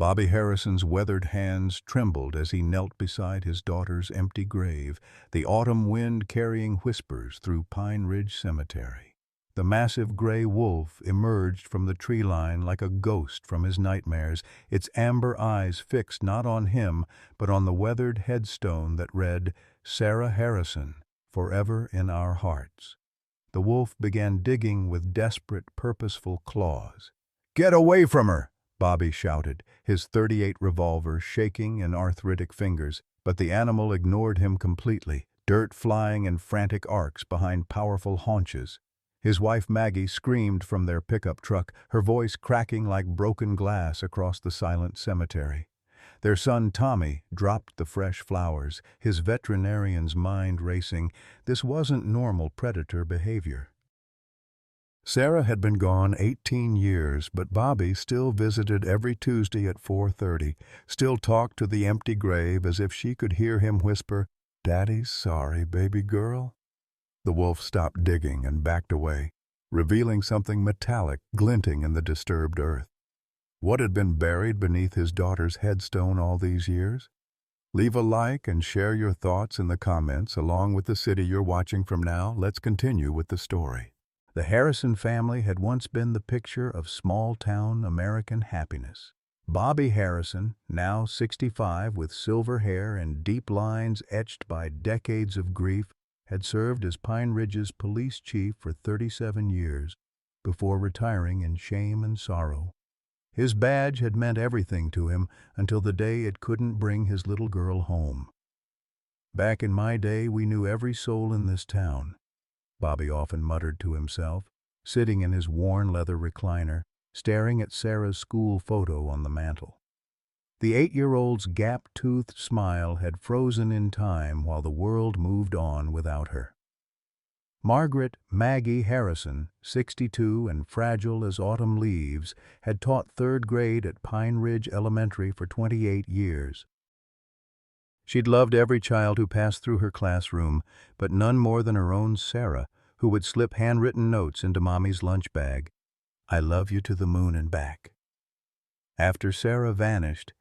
Bobby Harrison's weathered hands trembled as he knelt beside his daughter's empty grave, the autumn wind carrying whispers through Pine Ridge Cemetery. The massive gray wolf emerged from the tree line like a ghost from his nightmares, its amber eyes fixed not on him, but on the weathered headstone that read, "Sarah Harrison, forever in our hearts." The wolf began digging with desperate, purposeful claws. "Get away from her!" Bobby shouted, his .38 revolver shaking in arthritic fingers, but the animal ignored him completely, dirt flying in frantic arcs behind powerful haunches. His wife Maggie screamed from their pickup truck, her voice cracking like broken glass across the silent cemetery. Their son Tommy dropped the fresh flowers, his veterinarian's mind racing. This wasn't normal predator behavior. Sarah had been gone 18 years, but Bobby still visited every Tuesday at 4:30, still talked to the empty grave as if she could hear him whisper, "Daddy's sorry, baby girl." The wolf stopped digging and backed away, revealing something metallic glinting in the disturbed earth. What had been buried beneath his daughter's headstone all these years? Leave a like and share your thoughts in the comments along with the city you're watching from now. Let's continue with the story. The Harrison family had once been the picture of small-town American happiness. Bobby Harrison, now 65 with silver hair and deep lines etched by decades of grief, had served as Pine Ridge's police chief for 37 years before retiring in shame and sorrow. His badge had meant everything to him until the day it couldn't bring his little girl home. "Back in my day, we knew every soul in this town," Bobby often muttered to himself, sitting in his worn leather recliner, staring at Sarah's school photo on the mantel. The 8-year-old's gap-toothed smile had frozen in time while the world moved on without her. Margaret Maggie Harrison, 62 and fragile as autumn leaves, had taught 3rd grade at Pine Ridge Elementary for 28 years. She'd loved every child who passed through her classroom, but none more than her own Sarah, who would slip handwritten notes into Mommy's lunch bag. "I love you to the moon and back." After Sarah vanished,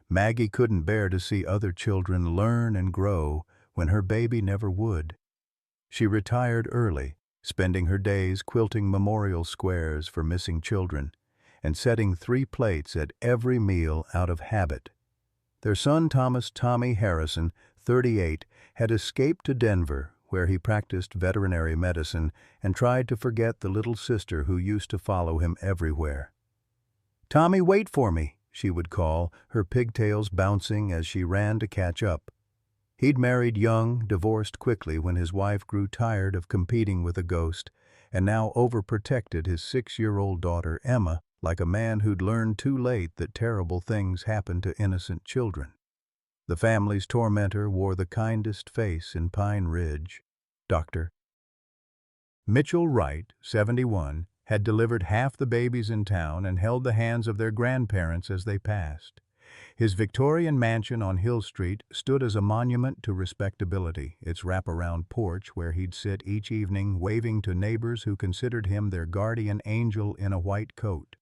Maggie couldn't bear to see other children learn and grow when her baby never would. She retired early, spending her days quilting memorial squares for missing children and setting 3 plates at every meal out of habit. Their son Thomas "Tommy" Harrison, 38, had escaped to Denver, where he practiced veterinary medicine and tried to forget the little sister who used to follow him everywhere. "Tommy, wait for me," she would call, her pigtails bouncing as she ran to catch up. He'd married young, divorced quickly when his wife grew tired of competing with a ghost, and now overprotected his 6-year-old daughter Emma like a man who'd learned too late that terrible things happen to innocent children. The family's tormentor wore the kindest face in Pine Ridge. Dr. Mitchell Wright, 71, had delivered half the babies in town and held the hands of their grandparents as they passed. His Victorian mansion on Hill Street stood as a monument to respectability, its wraparound porch where he'd sit each evening waving to neighbors who considered him their guardian angel in a white coat.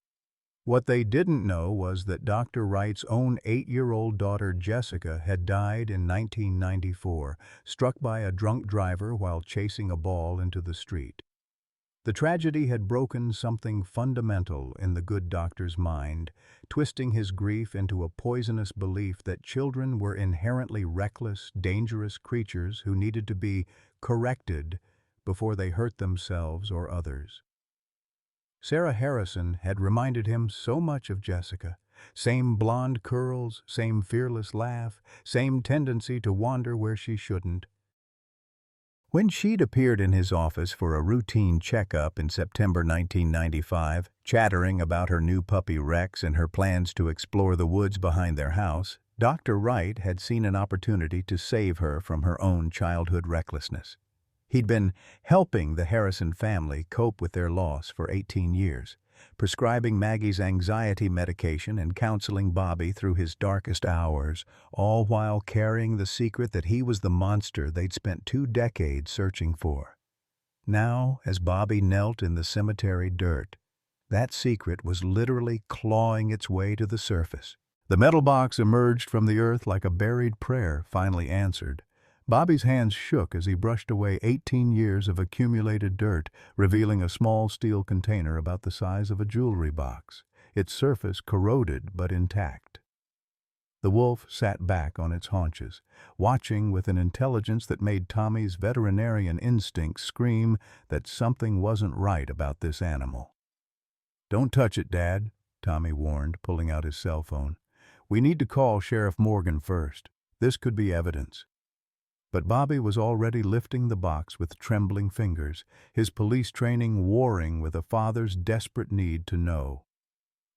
What they didn't know was that Dr. Wright's own 8-year-old daughter Jessica had died in 1994, struck by a drunk driver while chasing a ball into the street. The tragedy had broken something fundamental in the good doctor's mind, twisting his grief into a poisonous belief that children were inherently reckless, dangerous creatures who needed to be corrected before they hurt themselves or others. Sarah Harrison had reminded him so much of Jessica. Same blonde curls, same fearless laugh, same tendency to wander where she shouldn't. When she'd appeared in his office for a routine checkup in September 1995, chattering about her new puppy Rex and her plans to explore the woods behind their house, Dr. Wright had seen an opportunity to save her from her own childhood recklessness. He'd been helping the Harrison family cope with their loss for 18 years, prescribing Maggie's anxiety medication and counseling Bobby through his darkest hours, all while carrying the secret that he was the monster they'd spent 2 decades searching for. Now, as Bobby knelt in the cemetery dirt, that secret was literally clawing its way to the surface. The metal box emerged from the earth like a buried prayer, finally answered. Bobby's hands shook as he brushed away 18 years of accumulated dirt, revealing a small steel container about the size of a jewelry box, its surface corroded but intact. The wolf sat back on its haunches, watching with an intelligence that made Tommy's veterinarian instincts scream that something wasn't right about this animal. "Don't touch it, Dad," Tommy warned, pulling out his cell phone. "We need to call Sheriff Morgan first. This could be evidence." But Bobby was already lifting the box with trembling fingers, his police training warring with a father's desperate need to know.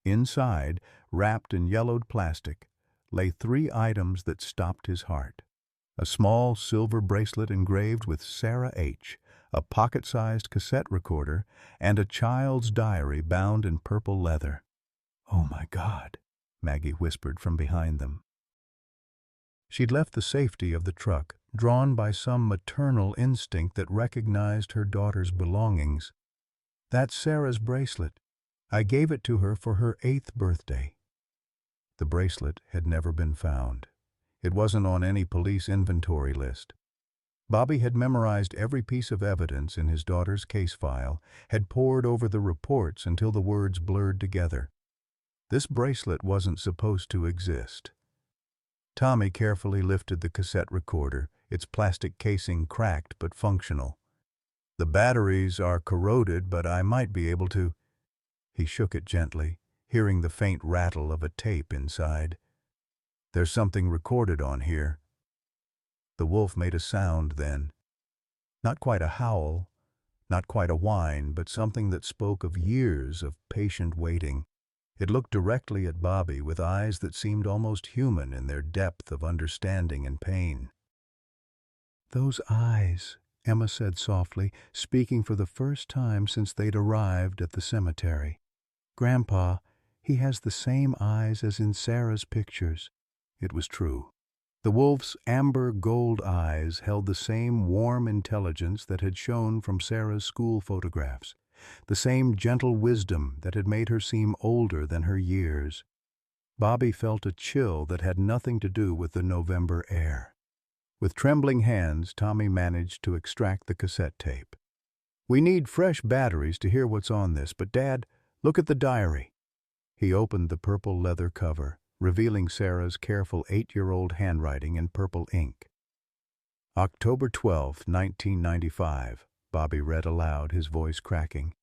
Inside, wrapped in yellowed plastic, lay 3 items that stopped his heart. A small silver bracelet engraved with Sarah H., a pocket-sized cassette recorder, and a child's diary bound in purple leather. "Oh my God," Maggie whispered from behind them. She'd left the safety of the truck, drawn by some maternal instinct that recognized her daughter's belongings. "That's Sarah's bracelet. I gave it to her for her 8th birthday." The bracelet had never been found. It wasn't on any police inventory list. Bobby had memorized every piece of evidence in his daughter's case file, had pored over the reports until the words blurred together. This bracelet wasn't supposed to exist. Tommy carefully lifted the cassette recorder, its plastic casing cracked but functional. "The batteries are corroded, but I might be able to—" He shook it gently, hearing the faint rattle of a tape inside. "There's something recorded on here." The wolf made a sound then. Not quite a howl, not quite a whine, but something that spoke of years of patient waiting. It looked directly at Bobby with eyes that seemed almost human in their depth of understanding and pain. "Those eyes," Emma said softly, speaking for the first time since they'd arrived at the cemetery. "Grandpa, he has the same eyes as in Sarah's pictures." It was true. The wolf's amber gold eyes held the same warm intelligence that had shone from Sarah's school photographs, the same gentle wisdom that had made her seem older than her years. Bobby felt a chill that had nothing to do with the November air. With trembling hands, Tommy managed to extract the cassette tape. "We need fresh batteries to hear what's on this, but Dad, look at the diary." He opened the purple leather cover, revealing Sarah's careful 8-year-old handwriting in purple ink. "October 12, 1995, Bobby read aloud, his voice cracking.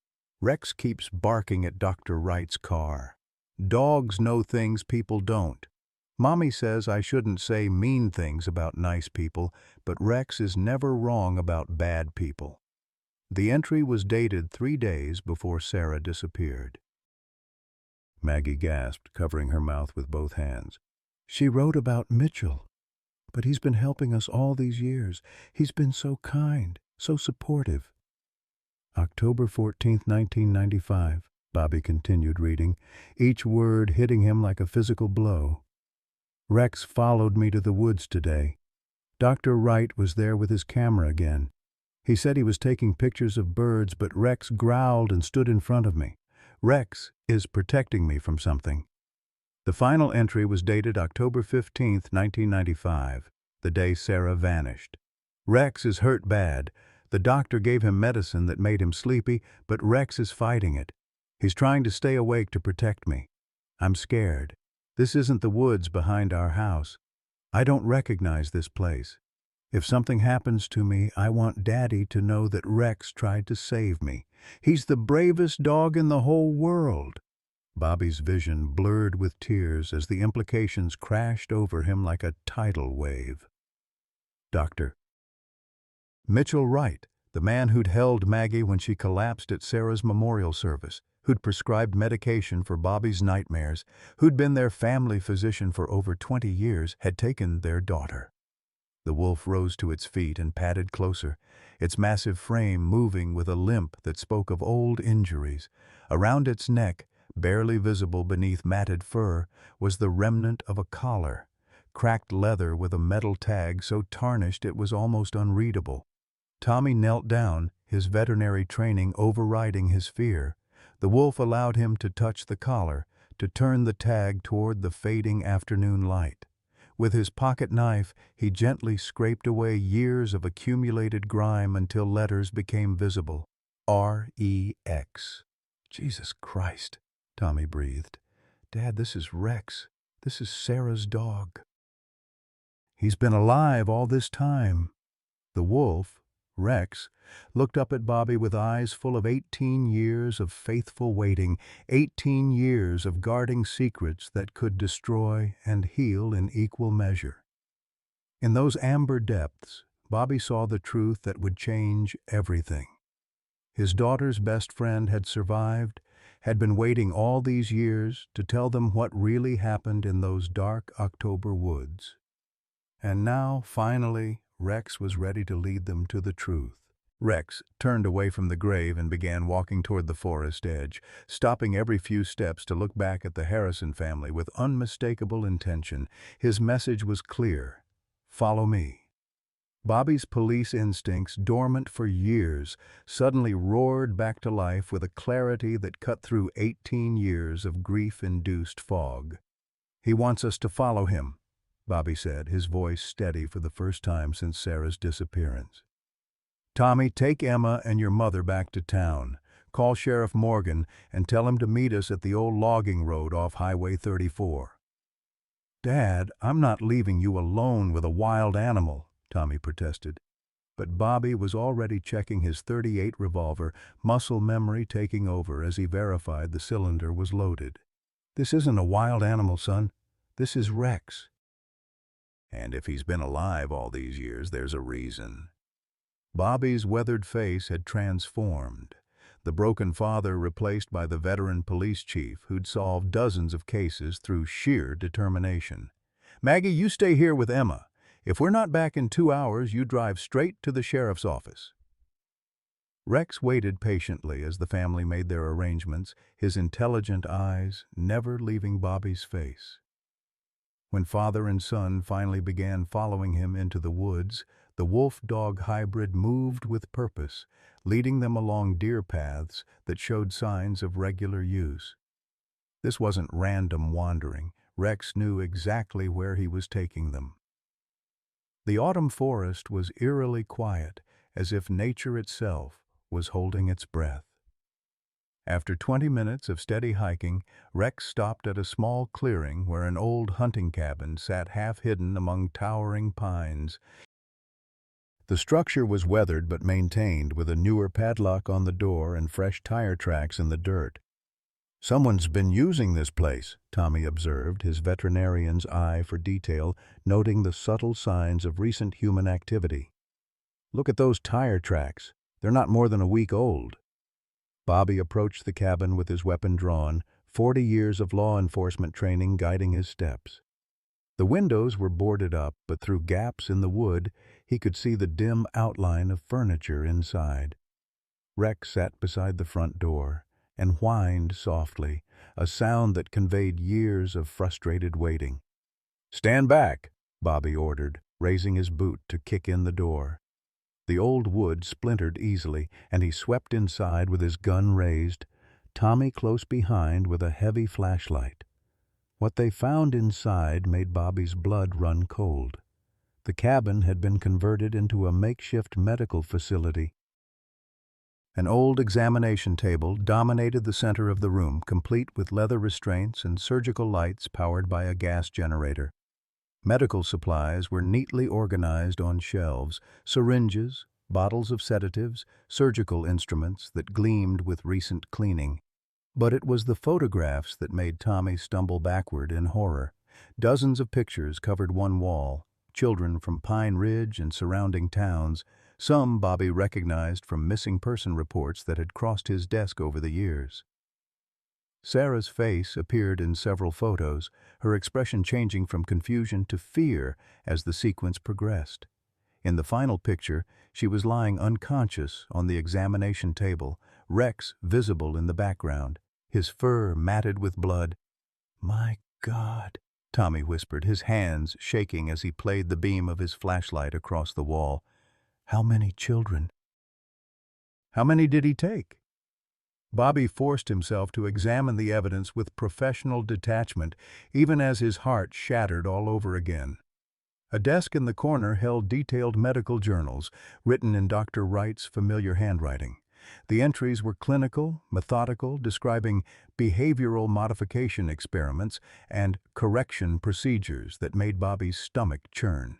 "Rex keeps barking at Dr. Wright's car. Dogs know things people don't. Mommy says I shouldn't say mean things about nice people, but Rex is never wrong about bad people." The entry was dated 3 days before Sarah disappeared. Maggie gasped, covering her mouth with both hands. "She wrote about Mitchell. But he's been helping us all these years. He's been so kind, so supportive." "October 14th, 1995, Bobby continued reading, each word hitting him like a physical blow. "Rex followed me to the woods today. Dr. Wright was there with his camera again. He said he was taking pictures of birds, but Rex growled and stood in front of me. Rex is protecting me from something." The final entry was dated October 15th, 1995, the day Sarah vanished. "Rex is hurt bad. The doctor gave him medicine that made him sleepy, but Rex is fighting it. He's trying to stay awake to protect me. I'm scared. This isn't the woods behind our house. I don't recognize this place. If something happens to me, I want Daddy to know that Rex tried to save me. He's the bravest dog in the whole world." Bobby's vision blurred with tears as the implications crashed over him like a tidal wave. Dr. Mitchell Wright, the man who'd held Maggie when she collapsed at Sarah's memorial service, who'd prescribed medication for Bobby's nightmares, who'd been their family physician for over 20 years, had taken their daughter. The wolf rose to its feet and padded closer, its massive frame moving with a limp that spoke of old injuries. Around its neck, barely visible beneath matted fur, was the remnant of a collar, cracked leather with a metal tag so tarnished it was almost unreadable. Tommy knelt down, his veterinary training overriding his fear. The wolf allowed him to touch the collar, to turn the tag toward the fading afternoon light. With his pocket knife, he gently scraped away years of accumulated grime until letters became visible. R-E-X. Jesus Christ, Tommy breathed. Dad, this is Rex. This is Sarah's dog. He's been alive all this time. The wolf, Rex, looked up at Bobby with eyes full of 18 years of faithful waiting, 18 years of guarding secrets that could destroy and heal in equal measure. In those amber depths, Bobby saw the truth that would change everything. His daughter's best friend had survived, had been waiting all these years to tell them what really happened in those dark October woods. And now, finally, Rex was ready to lead them to the truth. Rex turned away from the grave and began walking toward the forest edge, stopping every few steps to look back at the Harrison family with unmistakable intention. His message was clear: follow me. Bobby's police instincts, dormant for years, suddenly roared back to life with a clarity that cut through 18 years of grief-induced fog. He wants us to follow him, Bobby said, his voice steady for the first time since Sarah's disappearance. Tommy, take Emma and your mother back to town. Call Sheriff Morgan and tell him to meet us at the old logging road off Highway 34. Dad, I'm not leaving you alone with a wild animal, Tommy protested. But Bobby was already checking his .38 revolver, muscle memory taking over as he verified the cylinder was loaded. This isn't a wild animal, son. This is Rex. And if he's been alive all these years, there's a reason. Bobby's weathered face had transformed, the broken father replaced by the veteran police chief who'd solved dozens of cases through sheer determination. Maggie, you stay here with Emma. If we're not back in 2 hours, you drive straight to the sheriff's office. Rex waited patiently as the family made their arrangements, his intelligent eyes never leaving Bobby's face. When father and son finally began following him into the woods, the wolf-dog hybrid moved with purpose, leading them along deer paths that showed signs of regular use. This wasn't random wandering. Rex knew exactly where he was taking them. The autumn forest was eerily quiet, as if nature itself was holding its breath. After 20 minutes of steady hiking, Rex stopped at a small clearing where an old hunting cabin sat half-hidden among towering pines. The structure was weathered but maintained, with a newer padlock on the door and fresh tire tracks in the dirt. Someone's been using this place, Tommy observed, his veterinarian's eye for detail, noting the subtle signs of recent human activity. Look at those tire tracks. They're not more than a week old. Bobby approached the cabin with his weapon drawn, 40 years of law enforcement training guiding his steps. The windows were boarded up, but through gaps in the wood, he could see the dim outline of furniture inside. Rex sat beside the front door and whined softly, a sound that conveyed years of frustrated waiting. "Stand back," Bobby ordered, raising his boot to kick in the door. The old wood splintered easily, and he swept inside with his gun raised, Tommy close behind with a heavy flashlight. What they found inside made Bobby's blood run cold. The cabin had been converted into a makeshift medical facility. An old examination table dominated the center of the room, complete with leather restraints and surgical lights powered by a gas generator. Medical supplies were neatly organized on shelves: syringes, bottles of sedatives, surgical instruments that gleamed with recent cleaning. But it was the photographs that made Tommy stumble backward in horror. Dozens of pictures covered one wall, children from Pine Ridge and surrounding towns. Some Bobby recognized from missing person reports that had crossed his desk over the years. Sarah's face appeared in several photos, her expression changing from confusion to fear as the sequence progressed. In the final picture, she was lying unconscious on the examination table, Rex visible in the background, his fur matted with blood. "My God," Tommy whispered, his hands shaking as he played the beam of his flashlight across the wall. "How many children?" "How many did he take?" Bobby forced himself to examine the evidence with professional detachment, even as his heart shattered all over again. A desk in the corner held detailed medical journals, written in Dr. Wright's familiar handwriting. The entries were clinical, methodical, describing behavioral modification experiments and correction procedures that made Bobby's stomach churn.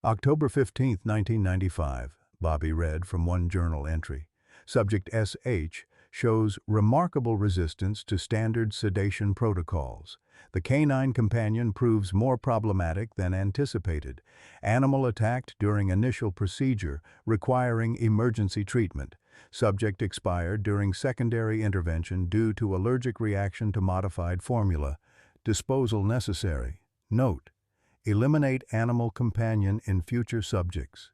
October 15, 1995, Bobby read from one journal entry. Subject S.H. shows remarkable resistance to standard sedation protocols. The canine companion proves more problematic than anticipated. Animal attacked during initial procedure, requiring emergency treatment. Subject expired during secondary intervention due to allergic reaction to modified formula. Disposal necessary. Note: eliminate animal companion in future subjects.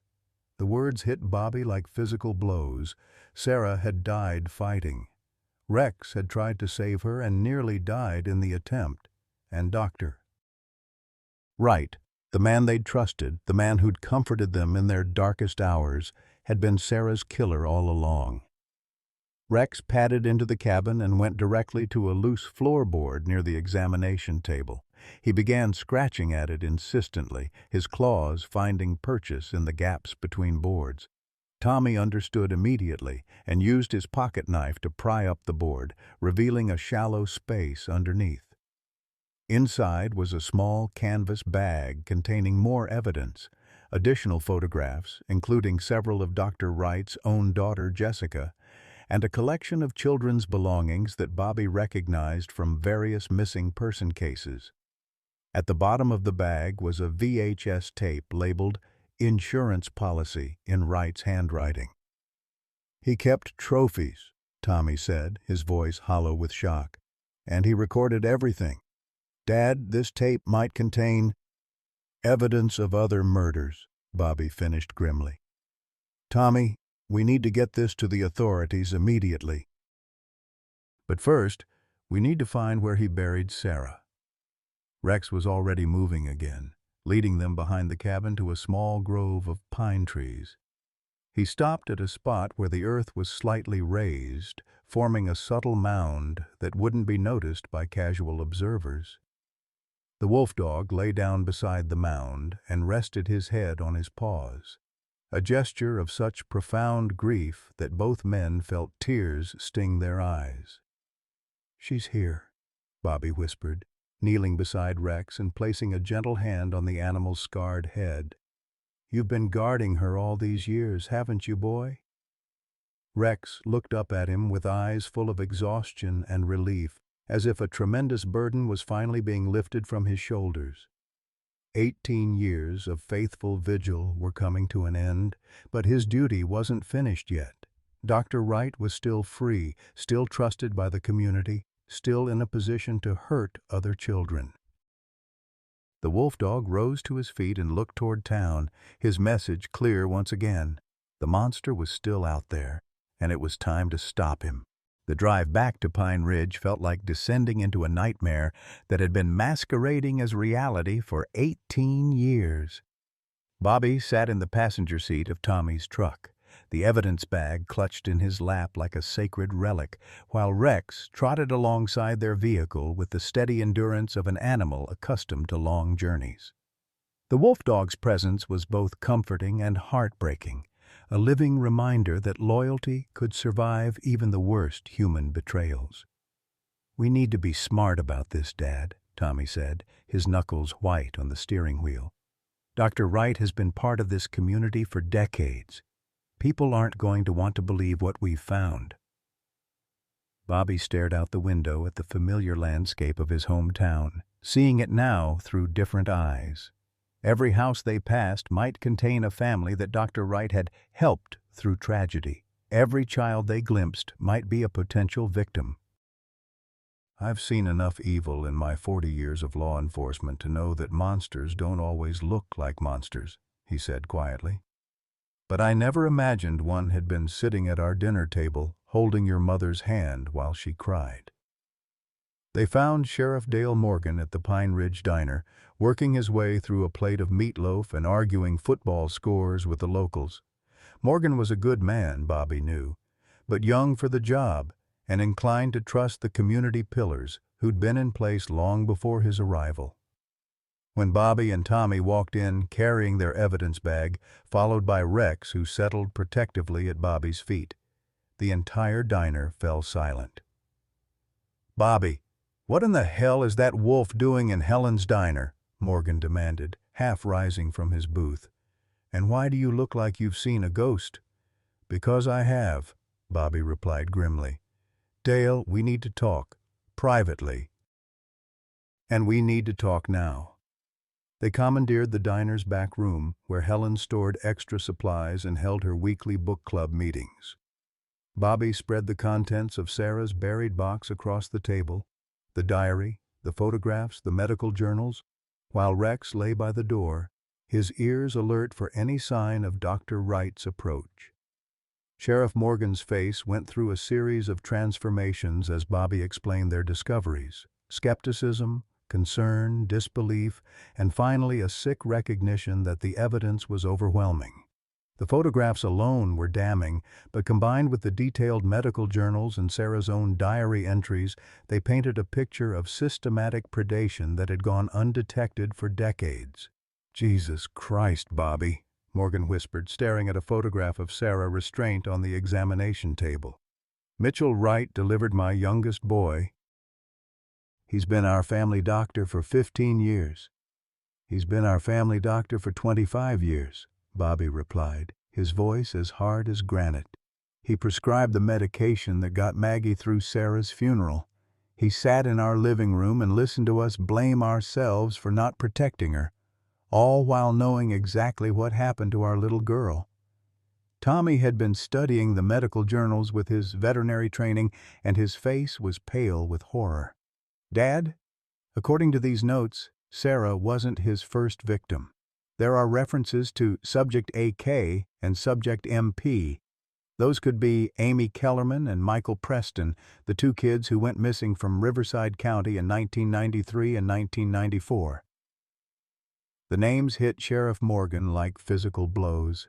The words hit Bobby like physical blows. Sarah had died fighting. Rex had tried to save her and nearly died in the attempt. And Dr. Wright, the man they'd trusted, the man who'd comforted them in their darkest hours, had been Sarah's killer all along. Rex padded into the cabin and went directly to a loose floorboard near the examination table. He began scratching at it insistently, his claws finding purchase in the gaps between boards. Tommy understood immediately and used his pocket knife to pry up the board, revealing a shallow space underneath. Inside was a small canvas bag containing more evidence, additional photographs, including several of Dr. Wright's own daughter, Jessica, and a collection of children's belongings that Bobby recognized from various missing person cases. At the bottom of the bag was a VHS tape labeled "Insurance Policy" in Wright's handwriting. "He kept trophies," Tommy said, his voice hollow with shock. "And he recorded everything. Dad, this tape might contain evidence of other murders," Bobby finished grimly. "Tommy, we need to get this to the authorities immediately. But first, we need to find where he buried Sarah." Rex was already moving again, leading them behind the cabin to a small grove of pine trees. He stopped at a spot where the earth was slightly raised, forming a subtle mound that wouldn't be noticed by casual observers. The wolf dog lay down beside the mound and rested his head on his paws, a gesture of such profound grief that both men felt tears sting their eyes. "She's here," Bobby whispered, kneeling beside Rex and placing a gentle hand on the animal's scarred head. "You've been guarding her all these years, haven't you, boy?" Rex looked up at him with eyes full of exhaustion and relief, as if a tremendous burden was finally being lifted from his shoulders. 18 years of faithful vigil were coming to an end, but his duty wasn't finished yet. Dr. Wright was still free, still trusted by the community, still in a position to hurt other children. The wolf dog rose to his feet and looked toward town, his message clear once again. The monster was still out there, and it was time to stop him. The drive back to Pine Ridge felt like descending into a nightmare that had been masquerading as reality for 18 years. Bobby sat in the passenger seat of Tommy's truck, the evidence bag clutched in his lap like a sacred relic, while Rex trotted alongside their vehicle with the steady endurance of an animal accustomed to long journeys. The wolf dog's presence was both comforting and heartbreaking, a living reminder that loyalty could survive even the worst human betrayals. "We need to be smart about this, Dad," Tommy said, his knuckles white on the steering wheel. "Dr. Wright has been part of this community for decades. People aren't going to want to believe what we've found." Bobby stared out the window at the familiar landscape of his hometown, seeing it now through different eyes. Every house they passed might contain a family that Dr. Wright had helped through tragedy. Every child they glimpsed might be a potential victim. "I've seen enough evil in my 40 years of law enforcement to know that monsters don't always look like monsters," he said quietly. "But I never imagined one had been sitting at our dinner table, holding your mother's hand while she cried." They found Sheriff Dale Morgan at the Pine Ridge Diner, working his way through a plate of meatloaf and arguing football scores with the locals. Morgan was a good man, Bobby knew, but young for the job and inclined to trust the community pillars who'd been in place long before his arrival. When Bobby and Tommy walked in carrying their evidence bag, followed by Rex, who settled protectively at Bobby's feet, the entire diner fell silent. "Bobby, what in the hell is that wolf doing in Helen's diner?" Morgan demanded, half rising from his booth. "And why do you look like you've seen a ghost?" "Because I have," Bobby replied grimly. "Dale, we need to talk. Privately. And we need to talk now." They commandeered the diner's back room, where Helen stored extra supplies and held her weekly book club meetings. Bobby spread the contents of Sarah's buried box across the table, the diary, the photographs, the medical journals, while Rex lay by the door, his ears alert for any sign of Dr. Wright's approach. Sheriff Morgan's face went through a series of transformations as Bobby explained their discoveries: skepticism, concern, disbelief, and finally a sick recognition that the evidence was overwhelming. The photographs alone were damning, but combined with the detailed medical journals and Sarah's own diary entries, they painted a picture of systematic predation that had gone undetected for decades. "Jesus Christ, Bobby," Morgan whispered, staring at a photograph of Sarah restrained on the examination table. "Mitchell Wright delivered my youngest boy. He's been our family doctor for 15 years. He's been our family doctor for 25 years, Bobby replied, his voice as hard as granite. He prescribed the medication that got Maggie through Sarah's funeral. He sat in our living room and listened to us blame ourselves for not protecting her, all while knowing exactly what happened to our little girl. Tommy had been studying the medical journals with his veterinary training, and his face was pale with horror. Dad, according to these notes, Sarah wasn't his first victim. There are references to Subject AK and Subject MP. Those could be Amy Kellerman and Michael Preston, the two kids who went missing from Riverside County in 1993 and 1994. The names hit Sheriff Morgan like physical blows.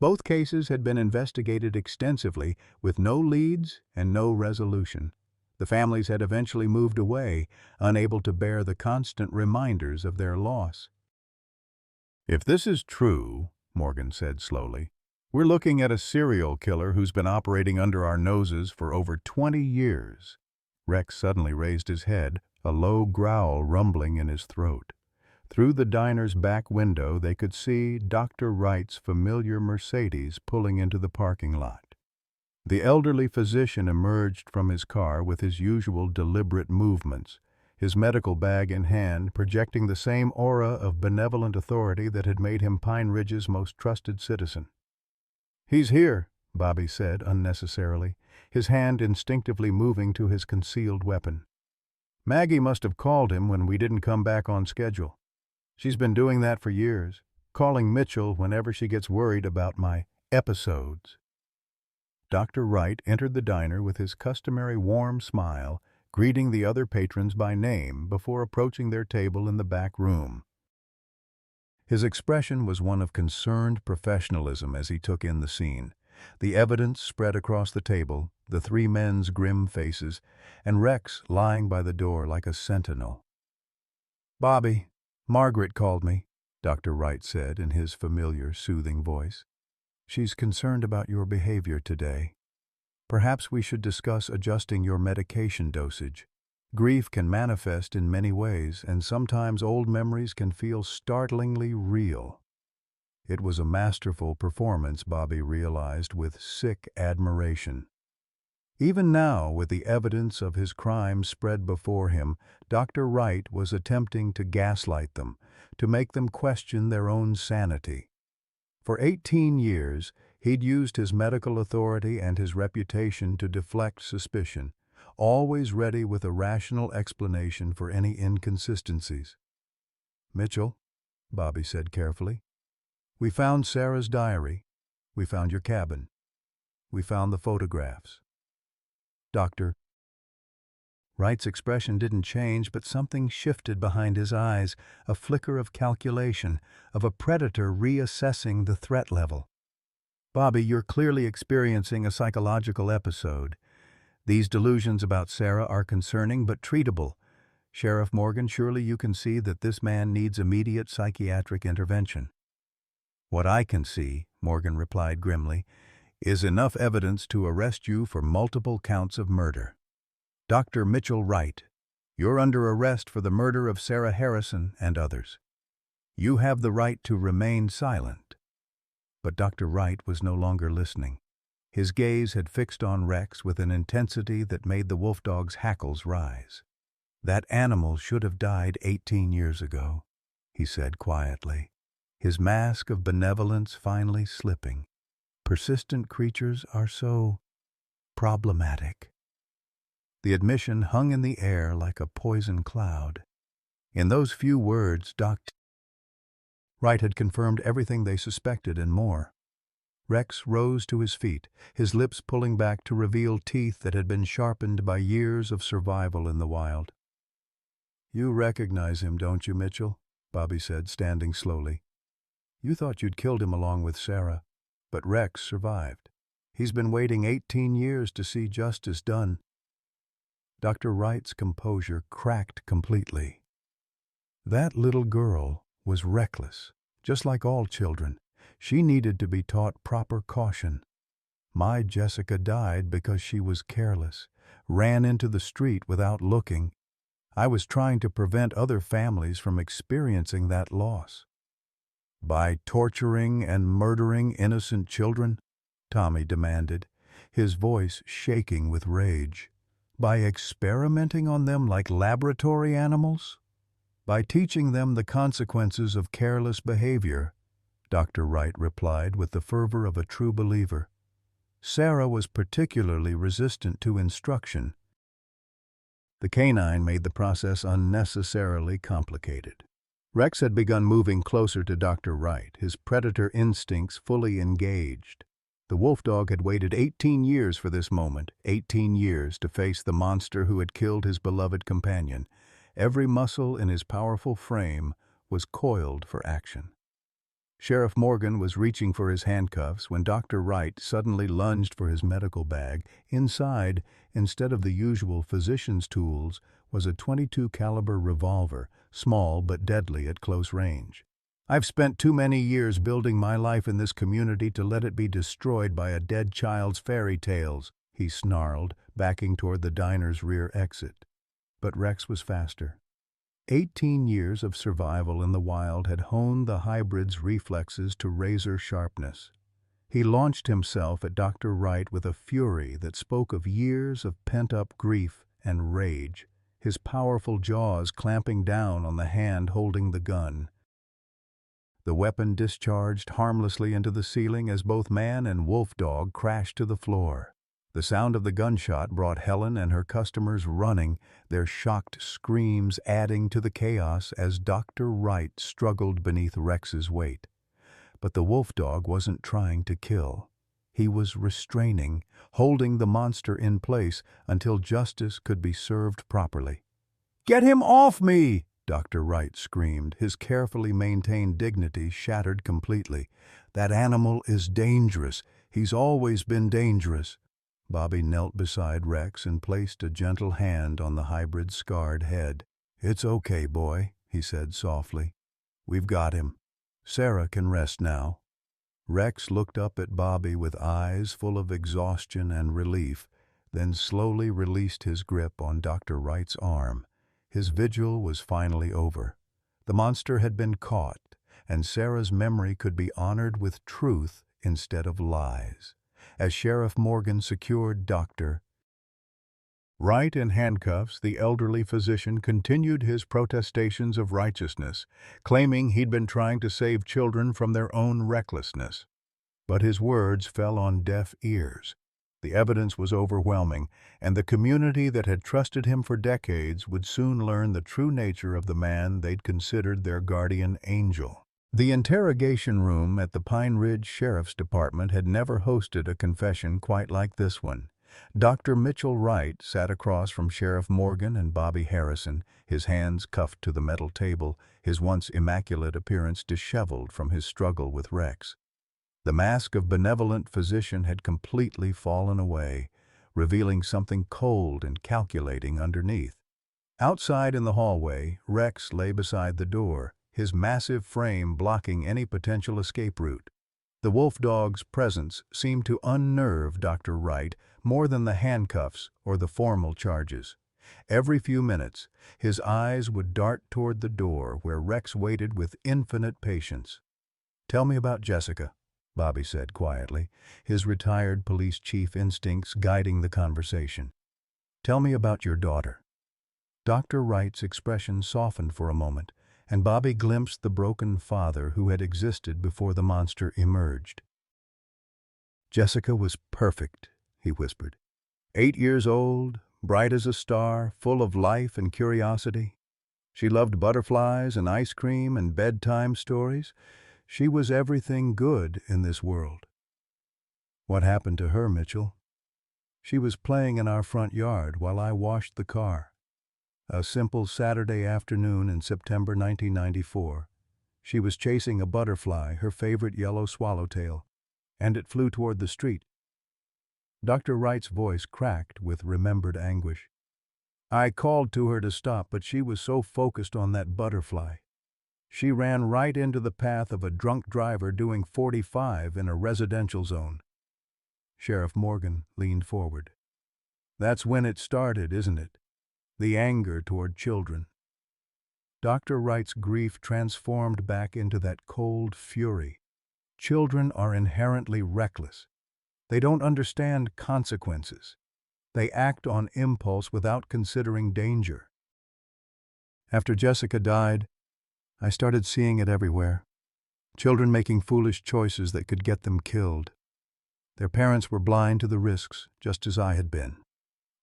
Both cases had been investigated extensively with no leads and no resolution. The families had eventually moved away, unable to bear the constant reminders of their loss. "If this is true," Morgan said slowly, "we're looking at a serial killer who's been operating under our noses for over 20 years. Rex suddenly raised his head, a low growl rumbling in his throat. Through the diner's back window they could see Dr. Wright's familiar Mercedes pulling into the parking lot. The elderly physician emerged from his car with his usual deliberate movements, his medical bag in hand, projecting the same aura of benevolent authority that had made him Pine Ridge's most trusted citizen. "He's here," Bobby said unnecessarily, his hand instinctively moving to his concealed weapon. "Maggie must have called him when we didn't come back on schedule. She's been doing that for years, calling Mitchell whenever she gets worried about my episodes." Dr. Wright entered the diner with his customary warm smile, greeting the other patrons by name before approaching their table in the back room. His expression was one of concerned professionalism as he took in the scene. The evidence spread across the table, the three men's grim faces, and Rex lying by the door like a sentinel. "Bobby, Margaret called me," Dr. Wright said in his familiar, soothing voice. "She's concerned about your behavior today. Perhaps we should discuss adjusting your medication dosage. Grief can manifest in many ways, and sometimes old memories can feel startlingly real." It was a masterful performance, Bobby realized with sick admiration. Even now, with the evidence of his crime spread before him, Dr. Wright was attempting to gaslight them, to make them question their own sanity. For 18 years, he'd used his medical authority and his reputation to deflect suspicion, always ready with a rational explanation for any inconsistencies. "Mitchell," Bobby said carefully, "we found Sarah's diary. We found your cabin. We found the photographs. Dr." Wright's expression didn't change, but something shifted behind his eyes, a flicker of calculation, of a predator reassessing the threat level. Bobby, you're clearly experiencing a psychological episode. These delusions about Sarah are concerning but treatable. Sheriff Morgan, surely you can see that this man needs immediate psychiatric intervention. What I can see, Morgan replied grimly, is enough evidence to arrest you for multiple counts of murder. Dr. Mitchell Wright, you're under arrest for the murder of Sarah Harrison and others. You have the right to remain silent. But Dr. Wright was no longer listening. His gaze had fixed on Rex with an intensity that made the wolfdog's hackles rise. That animal should have died 18 years ago, he said quietly, his mask of benevolence finally slipping. Persistent creatures are so problematic. The admission hung in the air like a poison cloud. In those few words, Dr. Wright had confirmed everything they suspected and more. Rex rose to his feet, his lips pulling back to reveal teeth that had been sharpened by years of survival in the wild. "You recognize him, don't you, Mitchell?" Bobby said, standing slowly. "You thought you'd killed him along with Sarah, but Rex survived. He's been waiting 18 years to see justice done." Dr. Wright's composure cracked completely. That little girl was reckless, just like all children. She needed to be taught proper caution. My Jessica died because she was careless, ran into the street without looking. I was trying to prevent other families from experiencing that loss. "By torturing and murdering innocent children?" Tommy demanded, his voice shaking with rage. "By experimenting on them like laboratory animals? By teaching them the consequences of careless behavior?" Dr. Wright replied with the fervor of a true believer. "Sarah was particularly resistant to instruction." The canine made the process unnecessarily complicated. Rex had begun moving closer to Dr. Wright, his predator instincts fully engaged. The wolfdog had waited 18 years for this moment, 18 years to face the monster who had killed his beloved companion. Every muscle in his powerful frame was coiled for action. Sheriff Morgan was reaching for his handcuffs when Dr. Wright suddenly lunged for his medical bag. Inside, instead of the usual physician's tools, was a .22 caliber revolver, small but deadly at close range. "I've spent too many years building my life in this community to let it be destroyed by a dead child's fairy tales," he snarled, backing toward the diner's rear exit. But Rex was faster. 18 years of survival in the wild had honed the hybrid's reflexes to razor sharpness. He launched himself at Dr. Wright with a fury that spoke of years of pent-up grief and rage, his powerful jaws clamping down on the hand holding the gun. The weapon discharged harmlessly into the ceiling as both man and wolfdog crashed to the floor. The sound of the gunshot brought Helen and her customers running, their shocked screams adding to the chaos as Dr. Wright struggled beneath Rex's weight. But the wolfdog wasn't trying to kill. He was restraining, holding the monster in place until justice could be served properly. "Get him off me!" Dr. Wright screamed, his carefully maintained dignity shattered completely. "That animal is dangerous. He's always been dangerous." Bobby knelt beside Rex and placed a gentle hand on the hybrid's scarred head. "It's okay, boy," he said softly. "We've got him. Sarah can rest now." Rex looked up at Bobby with eyes full of exhaustion and relief, then slowly released his grip on Dr. Wright's arm. His vigil was finally over. The monster had been caught, and Sarah's memory could be honored with truth instead of lies. As Sheriff Morgan secured Dr. Wright in handcuffs, the elderly physician continued his protestations of righteousness, claiming he'd been trying to save children from their own recklessness. But his words fell on deaf ears. The evidence was overwhelming, and the community that had trusted him for decades would soon learn the true nature of the man they'd considered their guardian angel. The interrogation room at the Pine Ridge Sheriff's Department had never hosted a confession quite like this one. Dr. Mitchell Wright sat across from Sheriff Morgan and Bobby Harrison, his hands cuffed to the metal table, his once immaculate appearance disheveled from his struggle with Rex. The mask of benevolent physician had completely fallen away, revealing something cold and calculating underneath. Outside in the hallway, Rex lay beside the door, his massive frame blocking any potential escape route. The wolf dog's presence seemed to unnerve Dr. Wright more than the handcuffs or the formal charges. Every few minutes, his eyes would dart toward the door where Rex waited with infinite patience. "Tell me about Jessica," Bobby said quietly, his retired police chief instincts guiding the conversation. "Tell me about your daughter." Dr. Wright's expression softened for a moment, and Bobby glimpsed the broken father who had existed before the monster emerged. "Jessica was perfect," he whispered. 8 years old, bright as a star, full of life and curiosity. She loved butterflies and ice cream and bedtime stories. She was everything good in this world. "What happened to her, Mitchell?" "She was playing in our front yard while I washed the car. A simple Saturday afternoon in September 1994. She was chasing a butterfly, her favorite yellow swallowtail, and it flew toward the street." Dr. Wright's voice cracked with remembered anguish. "I called to her to stop, but she was so focused on that butterfly. She ran right into the path of a drunk driver doing 45 in a residential zone." Sheriff Morgan leaned forward. "That's when it started, isn't it? The anger toward children." Dr. Wright's grief transformed back into that cold fury. Children are inherently reckless. They don't understand consequences. They act on impulse without considering danger. "After Jessica died, I started seeing it everywhere. Children making foolish choices that could get them killed. Their parents were blind to the risks, just as I had been."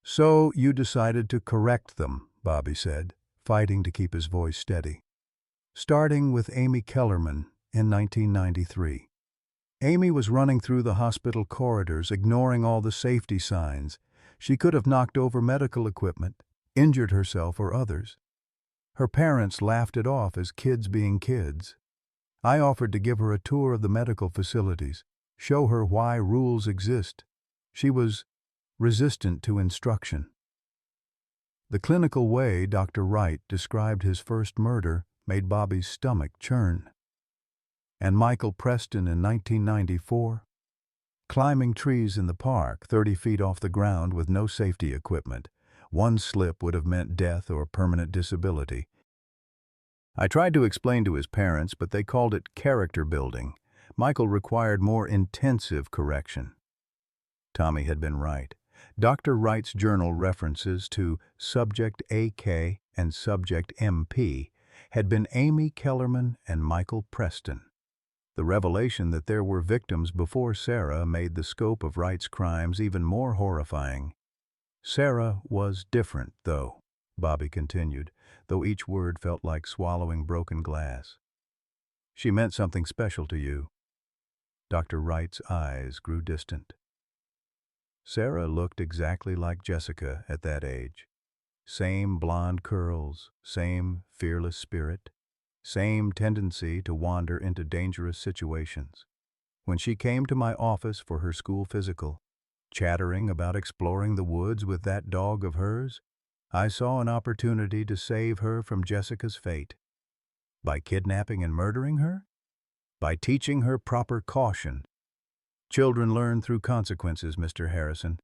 "So you decided to correct them," Bobby said, fighting to keep his voice steady. "Starting with Amy Kellerman in 1993. Amy was running through the hospital corridors, ignoring all the safety signs. She could have knocked over medical equipment, injured herself or others. Her parents laughed it off as kids being kids. I offered to give her a tour of the medical facilities, show her why rules exist. She was resistant to instruction." The clinical way Dr. Wright described his first murder made Bobby's stomach churn. "And Michael Preston in 1994? Climbing trees in the park, 30 feet off the ground with no safety equipment. One slip would have meant death or permanent disability. I tried to explain to his parents, but they called it character building. Michael required more intensive correction." Tommy had been right. Dr. Wright's journal references to Subject AK and Subject MP had been Amy Kellerman and Michael Preston. The revelation that there were victims before Sarah made the scope of Wright's crimes even more horrifying. "Sarah was different, though," Bobby continued, though each word felt like swallowing broken glass. "She meant something special to you." Dr. Wright's eyes grew distant. "Sarah looked exactly like Jessica at that age. Same blonde curls, same fearless spirit, same tendency to wander into dangerous situations. When she came to my office for her school physical, chattering about exploring the woods with that dog of hers, I saw an opportunity to save her from Jessica's fate. By kidnapping and murdering her? By teaching her proper caution. Children learn through consequences, Mr. Harrison.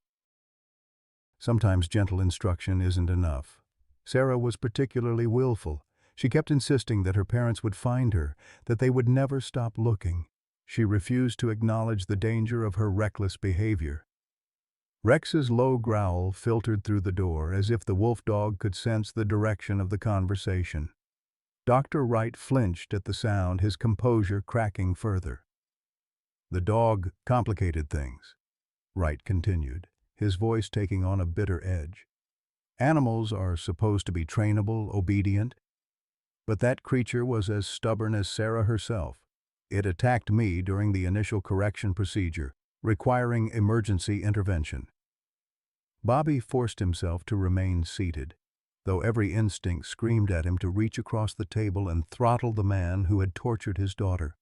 Sometimes gentle instruction isn't enough. Sarah was particularly willful. She kept insisting that her parents would find her, that they would never stop looking. She refused to acknowledge the danger of her reckless behavior." Rex's low growl filtered through the door as if the wolf dog could sense the direction of the conversation. Dr. Wright flinched at the sound, his composure cracking further. "The dog complicated things," Wright continued, his voice taking on a bitter edge. "Animals are supposed to be trainable, obedient, but that creature was as stubborn as Sarah herself. It attacked me during the initial correction procedure, requiring emergency intervention." Bobby forced himself to remain seated, though every instinct screamed at him to reach across the table and throttle the man who had tortured his daughter.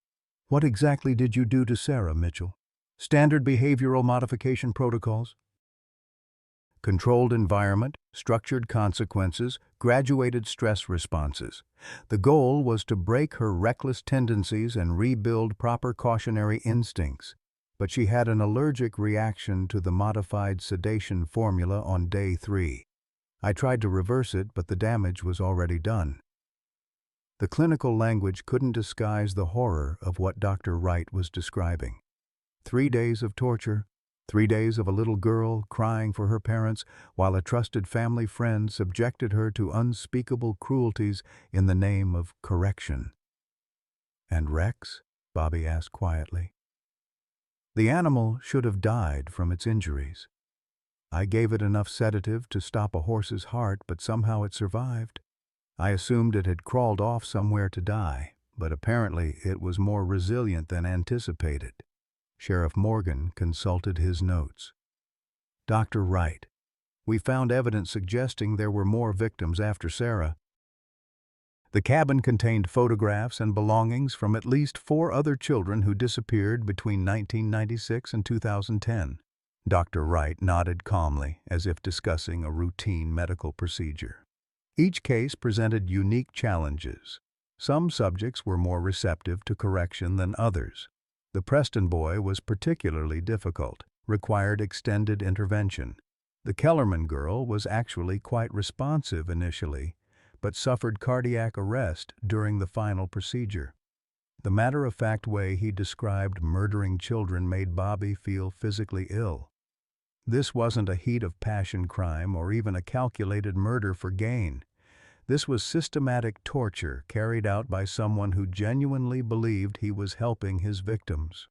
What exactly did you do to Sarah, Mitchell? Standard behavioral modification protocols? Controlled environment, structured consequences, graduated stress responses. The goal was to break her reckless tendencies and rebuild proper cautionary instincts. But she had an allergic reaction to the modified sedation formula on day 3. I tried to reverse it, but the damage was already done. The clinical language couldn't disguise the horror of what Dr. Wright was describing. 3 days of torture, 3 days of a little girl crying for her parents while a trusted family friend subjected her to unspeakable cruelties in the name of correction. "And Rex?" Bobby asked quietly. "The animal should have died from its injuries. I gave it enough sedative to stop a horse's heart, but somehow it survived. I assumed it had crawled off somewhere to die, but apparently it was more resilient than anticipated." Sheriff Morgan consulted his notes. "Dr. Wright, we found evidence suggesting there were more victims after Sarah. The cabin contained photographs and belongings from at least 4 other children who disappeared between 1996 and 2010. Dr. Wright nodded calmly, as if discussing a routine medical procedure. Each case presented unique challenges. Some subjects were more receptive to correction than others. The Preston boy was particularly difficult, required extended intervention. The Kellerman girl was actually quite responsive initially, but suffered cardiac arrest during the final procedure. The matter-of-fact way he described murdering children made Bobby feel physically ill. This wasn't a heat of passion crime or even a calculated murder for gain. This was systematic torture carried out by someone who genuinely believed he was helping his victims.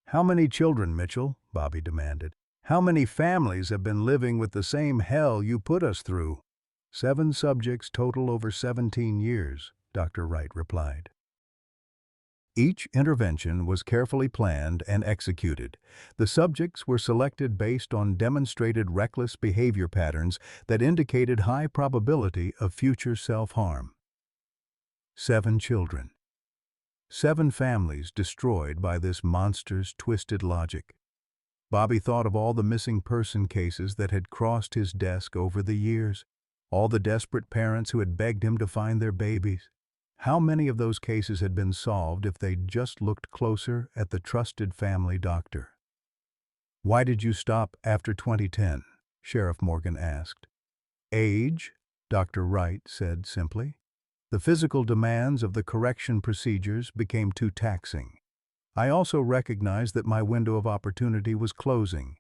"How many children, Mitchell?" Bobby demanded. "How many families have been living with the same hell you put us through?" 7 subjects total over 17 years, Dr. Wright replied. Each intervention was carefully planned and executed. The subjects were selected based on demonstrated reckless behavior patterns that indicated high probability of future self-harm. 7 children. 7 families destroyed by this monster's twisted logic. Bobby thought of all the missing person cases that had crossed his desk over the years, all the desperate parents who had begged him to find their babies. How many of those cases had been solved if they'd just looked closer at the trusted family doctor? "Why did you stop after 2010?" Sheriff Morgan asked. "Age," Dr. Wright said simply. "The physical demands of the correction procedures became too taxing. I also recognized that my window of opportunity was closing.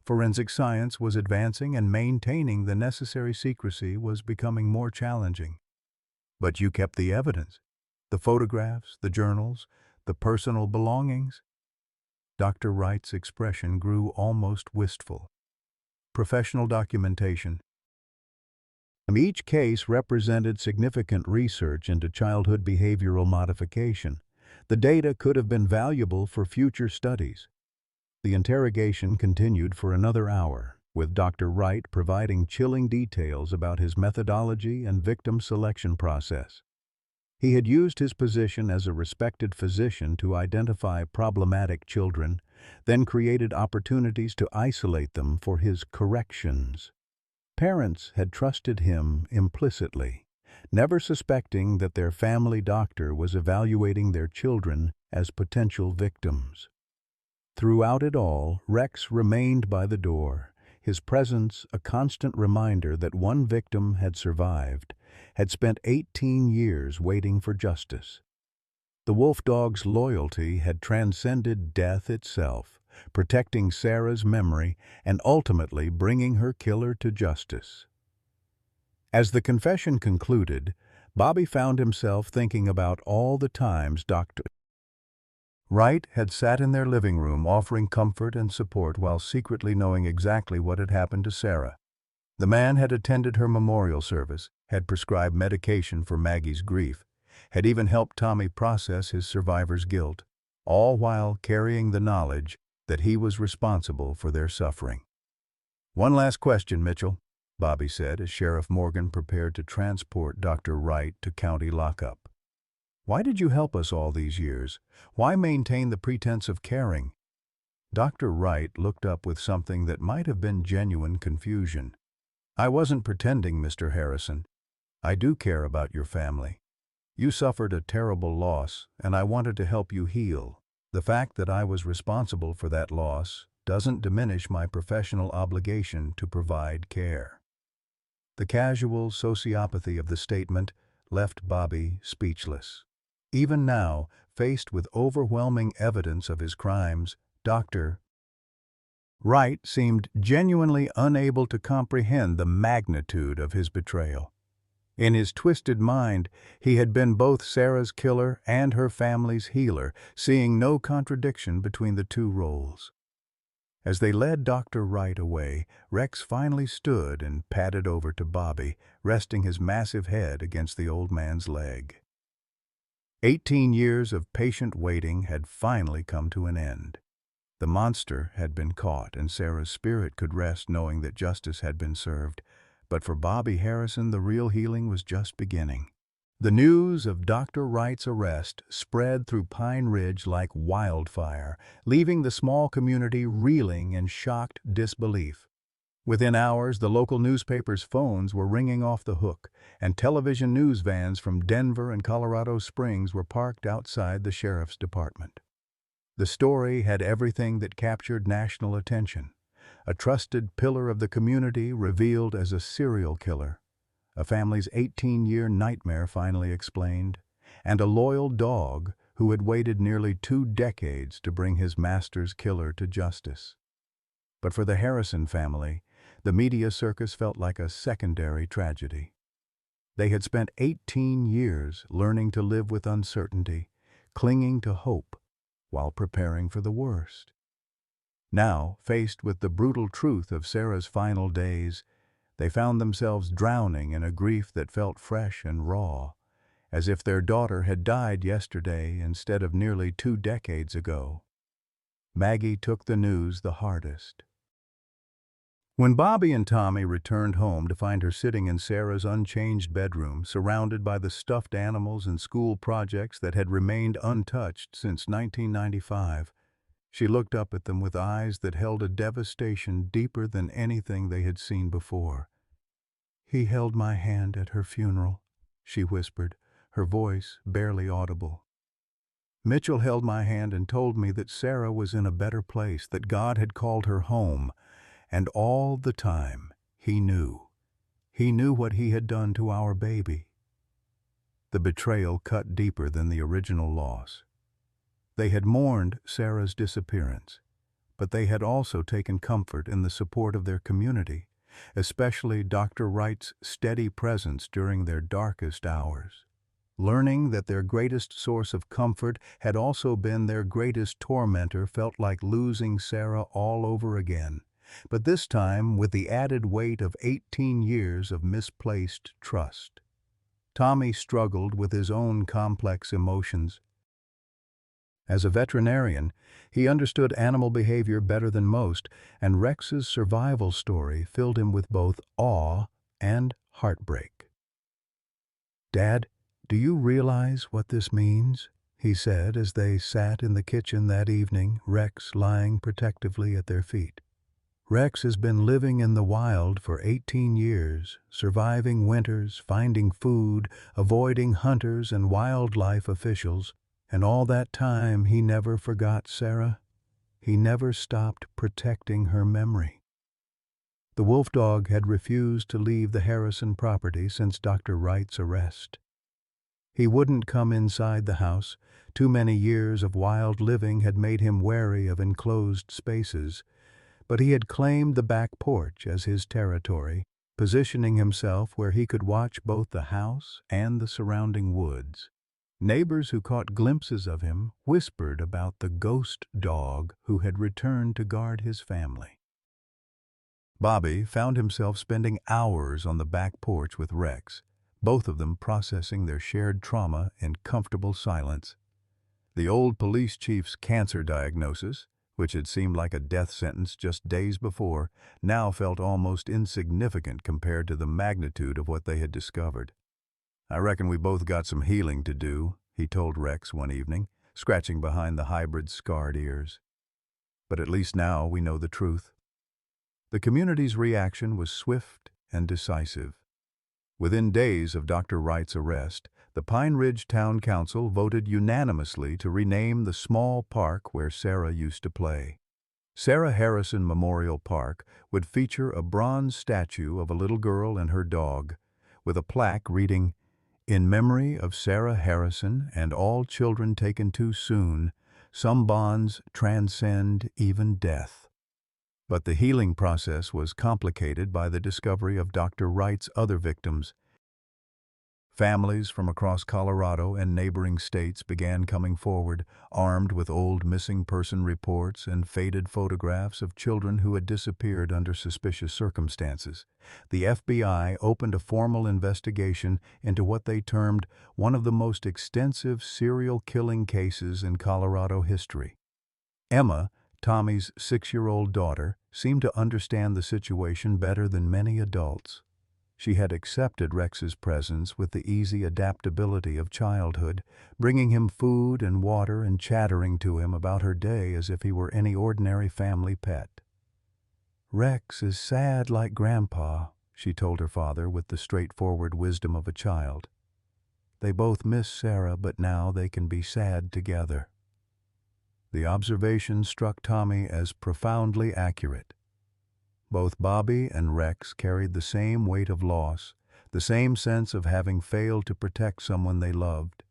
Forensic science was advancing and maintaining the necessary secrecy was becoming more challenging." "But you kept the evidence, the photographs, the journals, the personal belongings." Dr. Wright's expression grew almost wistful. "Professional documentation. Each case represented significant research into childhood behavioral modification. The data could have been valuable for future studies." The interrogation continued for another hour, with Dr. Wright providing chilling details about his methodology and victim selection process. He had used his position as a respected physician to identify problematic children, then created opportunities to isolate them for his corrections. Parents had trusted him implicitly, never suspecting that their family doctor was evaluating their children as potential victims. Throughout it all, Rex remained by the door, his presence a constant reminder that one victim had survived, had spent 18 years waiting for justice. The wolf dog's loyalty had transcended death itself, protecting Sarah's memory and ultimately bringing her killer to justice. As the confession concluded, Bobby found himself thinking about all the times Dr. Wright had sat in their living room offering comfort and support while secretly knowing exactly what had happened to Sarah. The man had attended her memorial service, had prescribed medication for Maggie's grief, had even helped Tommy process his survivor's guilt, all while carrying the knowledge that he was responsible for their suffering. "One last question, Mitchell," Bobby said as Sheriff Morgan prepared to transport Dr. Wright to county lockup. Why did you help us all these years? Why maintain the pretense of caring? Dr. Wright looked up with something that might have been genuine confusion. I wasn't pretending, Mr. Harrison. I do care about your family. You suffered a terrible loss, and I wanted to help you heal. The fact that I was responsible for that loss doesn't diminish my professional obligation to provide care. The casual sociopathy of the statement left Bobby speechless. Even now, faced with overwhelming evidence of his crimes, Dr. Wright seemed genuinely unable to comprehend the magnitude of his betrayal. In his twisted mind, he had been both Sarah's killer and her family's healer, seeing no contradiction between the two roles. As they led Dr. Wright away, Rex finally stood and padded over to Bobby, resting his massive head against the old man's leg. 18 years of patient waiting had finally come to an end. The monster had been caught, and Sarah's spirit could rest knowing that justice had been served. But for Bobby Harrison, the real healing was just beginning. The news of Dr. Wright's arrest spread through Pine Ridge like wildfire, leaving the small community reeling in shocked disbelief. Within hours, the local newspapers' phones were ringing off the hook, and television news vans from Denver and Colorado Springs were parked outside the sheriff's department. The story had everything that captured national attention. A trusted pillar of the community revealed as a serial killer, a family's 18-year nightmare finally explained, and a loyal dog who had waited nearly 2 decades to bring his master's killer to justice. But for the Harrison family, the media circus felt like a secondary tragedy. They had spent 18 years learning to live with uncertainty, clinging to hope, while preparing for the worst. Now, faced with the brutal truth of Sarah's final days, they found themselves drowning in a grief that felt fresh and raw, as if their daughter had died yesterday instead of nearly 2 decades ago. Maggie took the news the hardest. When Bobby and Tommy returned home to find her sitting in Sarah's unchanged bedroom, surrounded by the stuffed animals and school projects that had remained untouched since 1995, she looked up at them with eyes that held a devastation deeper than anything they had seen before. "He held my hand at her funeral," she whispered, her voice barely audible. "Mitchell held my hand and told me that Sarah was in a better place, that God had called her home. And all the time, he knew. He knew what he had done to our baby." The betrayal cut deeper than the original loss. They had mourned Sarah's disappearance, but they had also taken comfort in the support of their community, especially Dr. Wright's steady presence during their darkest hours. Learning that their greatest source of comfort had also been their greatest tormentor felt like losing Sarah all over again, but this time with the added weight of 18 years of misplaced trust. Tommy struggled with his own complex emotions. As a veterinarian, he understood animal behavior better than most, and Rex's survival story filled him with both awe and heartbreak. "Dad, do you realize what this means?" he said as they sat in the kitchen that evening, Rex lying protectively at their feet. "Rex has been living in the wild for 18 years, surviving winters, finding food, avoiding hunters and wildlife officials, and all that time he never forgot Sarah. He never stopped protecting her memory." The wolf dog had refused to leave the Harrison property since Dr. Wright's arrest. He wouldn't come inside the house. Too many years of wild living had made him wary of enclosed spaces, but he had claimed the back porch as his territory, positioning himself where he could watch both the house and the surrounding woods. Neighbors who caught glimpses of him whispered about the ghost dog who had returned to guard his family. Bobby found himself spending hours on the back porch with Rex, both of them processing their shared trauma in comfortable silence. The old police chief's cancer diagnosis, which had seemed like a death sentence just days before, now felt almost insignificant compared to the magnitude of what they had discovered. "I reckon we both got some healing to do," he told Rex one evening, scratching behind the hybrid's scarred ears. "But at least now we know the truth." The community's reaction was swift and decisive. Within days of Dr. Wright's arrest, the Pine Ridge Town Council voted unanimously to rename the small park where Sarah used to play. Sarah Harrison Memorial Park would feature a bronze statue of a little girl and her dog, with a plaque reading, "In memory of Sarah Harrison and all children taken too soon, some bonds transcend even death." But the healing process was complicated by the discovery of Dr. Wright's other victims. Families from across Colorado and neighboring states began coming forward, armed with old missing person reports and faded photographs of children who had disappeared under suspicious circumstances. The FBI opened a formal investigation into what they termed one of the most extensive serial killing cases in Colorado history. Emma, Tommy's 6-year-old daughter, seemed to understand the situation better than many adults. She had accepted Rex's presence with the easy adaptability of childhood, bringing him food and water and chattering to him about her day as if he were any ordinary family pet. "Rex is sad like Grandpa," she told her father with the straightforward wisdom of a child. "They both miss Sarah, but now they can be sad together." The observation struck Tommy as profoundly accurate. Both Bobby and Rex carried the same weight of loss, the same sense of having failed to protect someone they loved.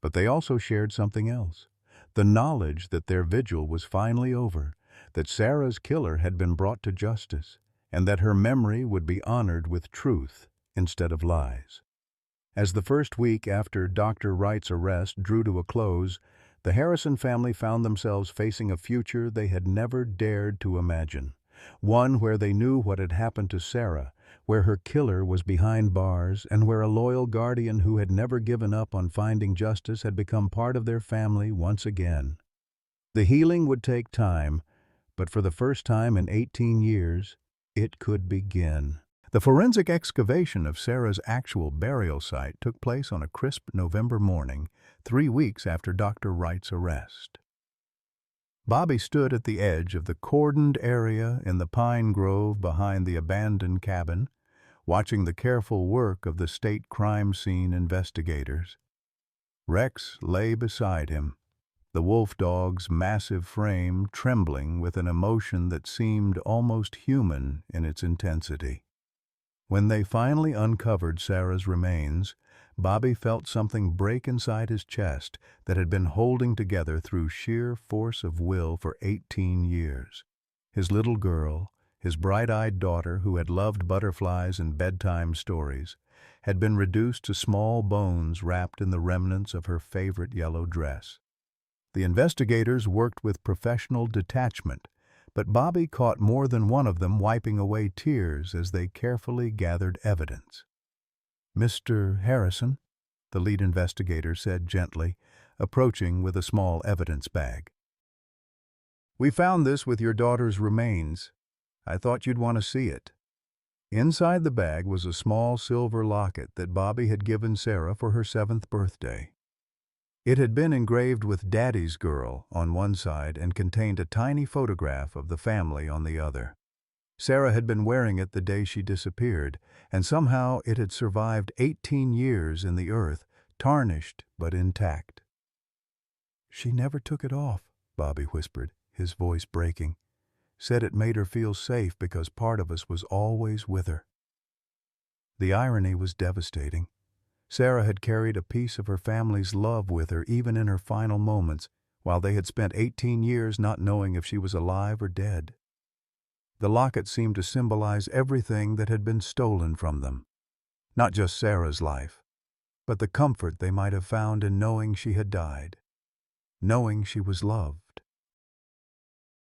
But they also shared something else, the knowledge that their vigil was finally over, that Sarah's killer had been brought to justice, and that her memory would be honored with truth instead of lies. As the first week after Dr. Wright's arrest drew to a close, the Harrison family found themselves facing a future they had never dared to imagine. One where they knew what had happened to Sarah, where her killer was behind bars, and where a loyal guardian who had never given up on finding justice had become part of their family once again. The healing would take time, but for the first time in 18 years, it could begin. The forensic excavation of Sarah's actual burial site took place on a crisp November morning, 3 weeks after Dr. Wright's arrest. Bobby stood at the edge of the cordoned area in the pine grove behind the abandoned cabin, watching the careful work of the state crime scene investigators. Rex lay beside him, the wolf dog's massive frame trembling with an emotion that seemed almost human in its intensity. When they finally uncovered Sarah's remains, Bobby felt something break inside his chest that had been holding together through sheer force of will for 18 years. His little girl, his bright-eyed daughter who had loved butterflies and bedtime stories, had been reduced to small bones wrapped in the remnants of her favorite yellow dress. The investigators worked with professional detachment, but Bobby caught more than one of them wiping away tears as they carefully gathered evidence. "Mr. Harrison," the lead investigator said gently, approaching with a small evidence bag. "We found this with your daughter's remains. I thought you'd want to see it." Inside the bag was a small silver locket that Bobby had given Sarah for her 7th birthday. It had been engraved with Daddy's Girl on one side and contained a tiny photograph of the family on the other. Sarah had been wearing it the day she disappeared, and somehow it had survived 18 years in the earth, tarnished but intact. "She never took it off," Bobby whispered, his voice breaking. "Said it made her feel safe because part of us was always with her." The irony was devastating. Sarah had carried a piece of her family's love with her even in her final moments, while they had spent 18 years not knowing if she was alive or dead. The locket seemed to symbolize everything that had been stolen from them. Not just Sarah's life, but the comfort they might have found in knowing she had died, knowing she was loved.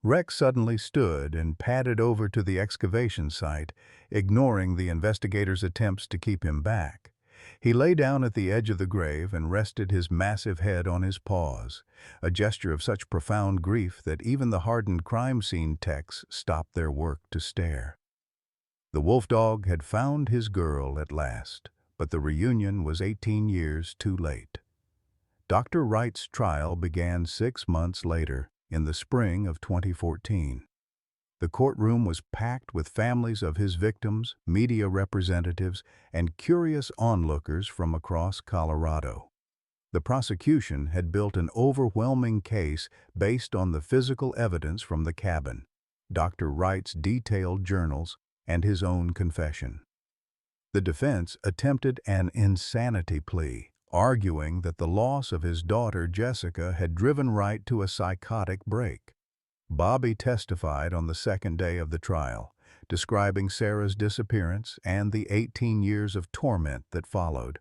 Rex suddenly stood and padded over to the excavation site, ignoring the investigators' attempts to keep him back. He lay down at the edge of the grave and rested his massive head on his paws, a gesture of such profound grief that even the hardened crime scene techs stopped their work to stare. The wolf dog had found his girl at last, but the reunion was 18 years too late. Dr. Wright's trial began 6 months later, in the spring of 2014. The courtroom was packed with families of his victims, media representatives, and curious onlookers from across Colorado. The prosecution had built an overwhelming case based on the physical evidence from the cabin, Dr. Wright's detailed journals, and his own confession. The defense attempted an insanity plea, arguing that the loss of his daughter Jessica had driven Wright to a psychotic break. Bobby testified on the second day of the trial, describing Sarah's disappearance and the 18 years of torment that followed.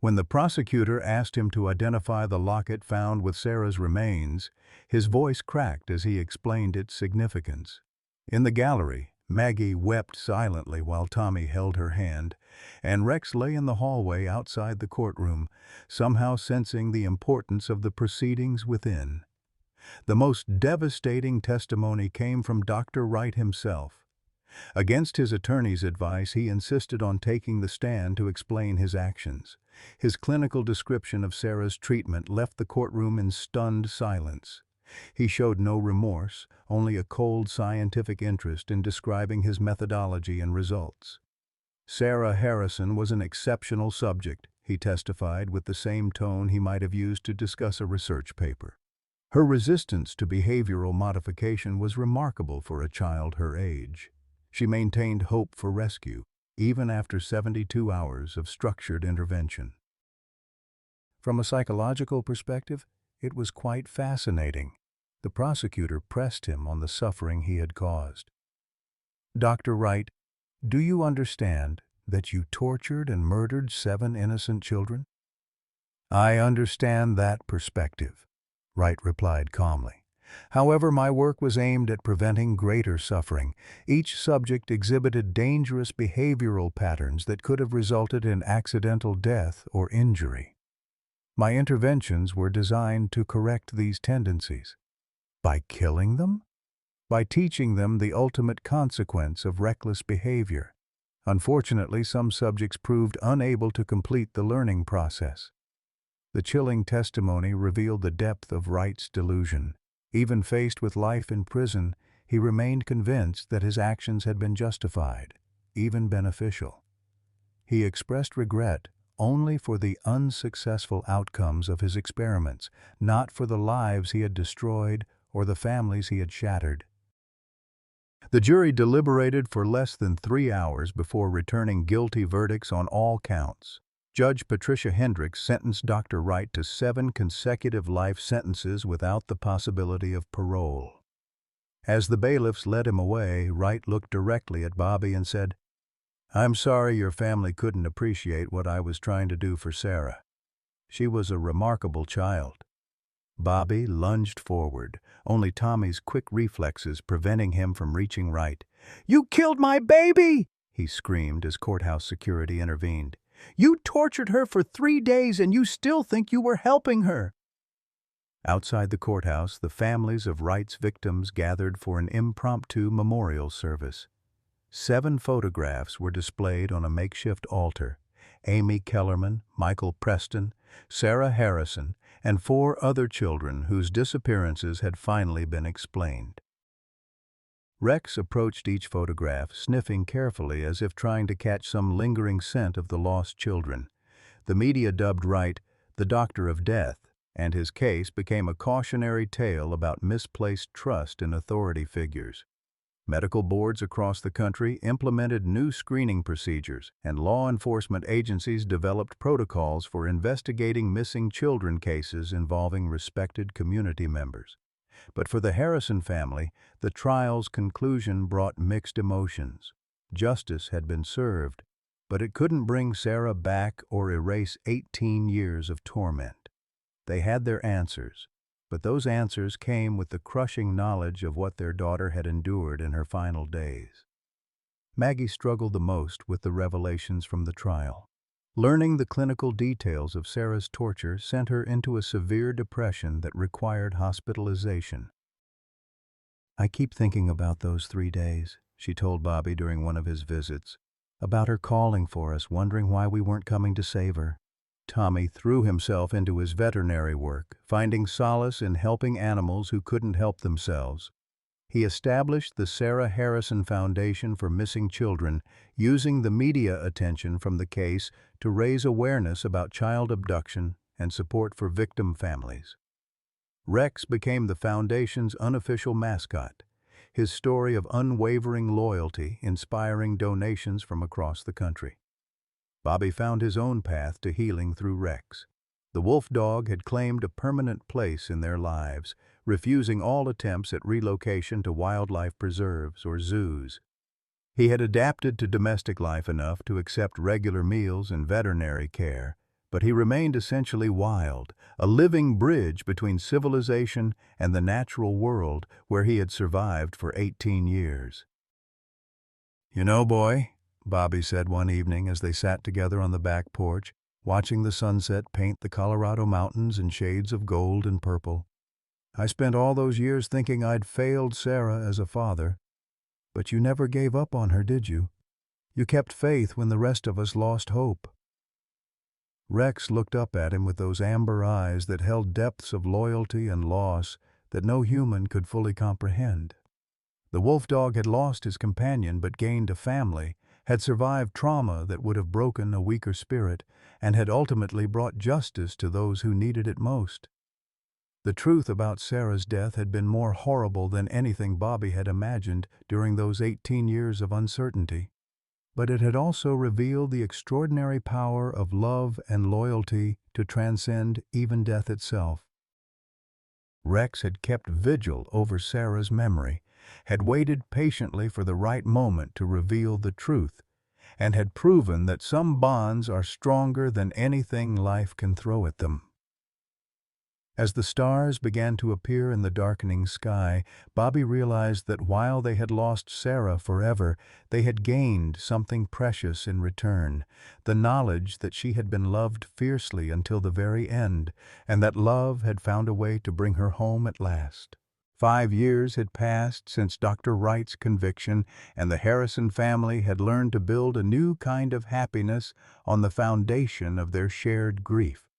When the prosecutor asked him to identify the locket found with Sarah's remains, his voice cracked as he explained its significance. In the gallery, Maggie wept silently while Tommy held her hand, and Rex lay in the hallway outside the courtroom, somehow sensing the importance of the proceedings within. The most devastating testimony came from Dr. Wright himself. Against his attorney's advice, he insisted on taking the stand to explain his actions. His clinical description of Sarah's treatment left the courtroom in stunned silence. He showed no remorse, only a cold scientific interest in describing his methodology and results. Sarah Harrison was an exceptional subject, he testified with the same tone he might have used to discuss a research paper. Her resistance to behavioral modification was remarkable for a child her age. She maintained hope for rescue, even after 72 hours of structured intervention. From a psychological perspective, it was quite fascinating. The prosecutor pressed him on the suffering he had caused. "Dr. Wright, do you understand that you tortured and murdered 7 innocent children?" "I understand that perspective," Wright replied calmly. "However, my work was aimed at preventing greater suffering. Each subject exhibited dangerous behavioral patterns that could have resulted in accidental death or injury. My interventions were designed to correct these tendencies." "By killing them?" "By teaching them the ultimate consequence of reckless behavior. Unfortunately, some subjects proved unable to complete the learning process." The chilling testimony revealed the depth of Wright's delusion. Even faced with life in prison, he remained convinced that his actions had been justified, even beneficial. He expressed regret only for the unsuccessful outcomes of his experiments, not for the lives he had destroyed or the families he had shattered. The jury deliberated for less than 3 hours before returning guilty verdicts on all counts. Judge Patricia Hendricks sentenced Dr. Wright to 7 consecutive life sentences without the possibility of parole. As the bailiffs led him away, Wright looked directly at Bobby and said, "I'm sorry your family couldn't appreciate what I was trying to do for Sarah. She was a remarkable child." Bobby lunged forward, only Tommy's quick reflexes preventing him from reaching Wright. "You killed my baby!" he screamed as courthouse security intervened. "You tortured her for 3 days and you still think you were helping her." Outside the courthouse, the families of Wright's victims gathered for an impromptu memorial service. 7 photographs were displayed on a makeshift altar: Amy Kellerman, Michael Preston, Sarah Harrison, and 4 other children whose disappearances had finally been explained. Rex approached each photograph, sniffing carefully as if trying to catch some lingering scent of the lost children. The media dubbed Wright the Doctor of Death, and his case became a cautionary tale about misplaced trust in authority figures. Medical boards across the country implemented new screening procedures, and law enforcement agencies developed protocols for investigating missing children cases involving respected community members. But for the Harrison family, the trial's conclusion brought mixed emotions. Justice had been served, but it couldn't bring Sarah back or erase 18 years of torment. They had their answers, but those answers came with the crushing knowledge of what their daughter had endured in her final days. Maggie struggled the most with the revelations from the trial. Learning the clinical details of Sarah's torture sent her into a severe depression that required hospitalization. "I keep thinking about those 3 days," she told Bobby during one of his visits, "about her calling for us, wondering why we weren't coming to save her. Tommy threw himself into his veterinary work, finding solace in helping animals who couldn't help themselves. He established the Sarah Harrison Foundation for Missing Children, using the media attention from the case to raise awareness about child abduction and support for victim families. Rex became the foundation's unofficial mascot, his story of unwavering loyalty inspiring donations from across the country. Bobby found his own path to healing through Rex. The wolf dog had claimed a permanent place in their lives, refusing all attempts at relocation to wildlife preserves or zoos. He had adapted to domestic life enough to accept regular meals and veterinary care, but he remained essentially wild, a living bridge between civilization and the natural world where he had survived for 18 years. "You know, boy," Bobby said one evening as they sat together on the back porch, watching the sunset paint the Colorado mountains in shades of gold and purple. "I spent all those years thinking I'd failed Sarah as a father. But you never gave up on her, did you? You kept faith when the rest of us lost hope." Rex looked up at him with those amber eyes that held depths of loyalty and loss that no human could fully comprehend. The wolf dog had lost his companion but gained a family, had survived trauma that would have broken a weaker spirit, and had ultimately brought justice to those who needed it most. The truth about Sarah's death had been more horrible than anything Bobby had imagined during those 18 years of uncertainty. But it had also revealed the extraordinary power of love and loyalty to transcend even death itself. Rex had kept vigil over Sarah's memory, had waited patiently for the right moment to reveal the truth, and had proven that some bonds are stronger than anything life can throw at them. As the stars began to appear in the darkening sky, Bobby realized that while they had lost Sarah forever, they had gained something precious in return, the knowledge that she had been loved fiercely until the very end, and that love had found a way to bring her home at last. 5 years had passed since Dr. Wright's conviction, and the Harrison family had learned to build a new kind of happiness on the foundation of their shared grief.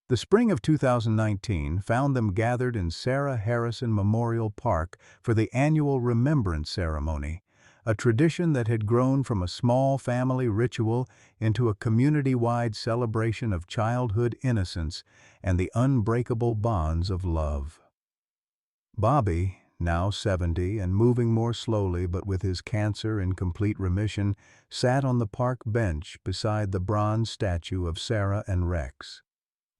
The spring of 2019 found them gathered in Sarah Harrison Memorial Park for the annual Remembrance Ceremony, a tradition that had grown from a small family ritual into a community-wide celebration of childhood innocence and the unbreakable bonds of love. Bobby, now 70 and moving more slowly but with his cancer in complete remission, sat on the park bench beside the bronze statue of Sarah and Rex.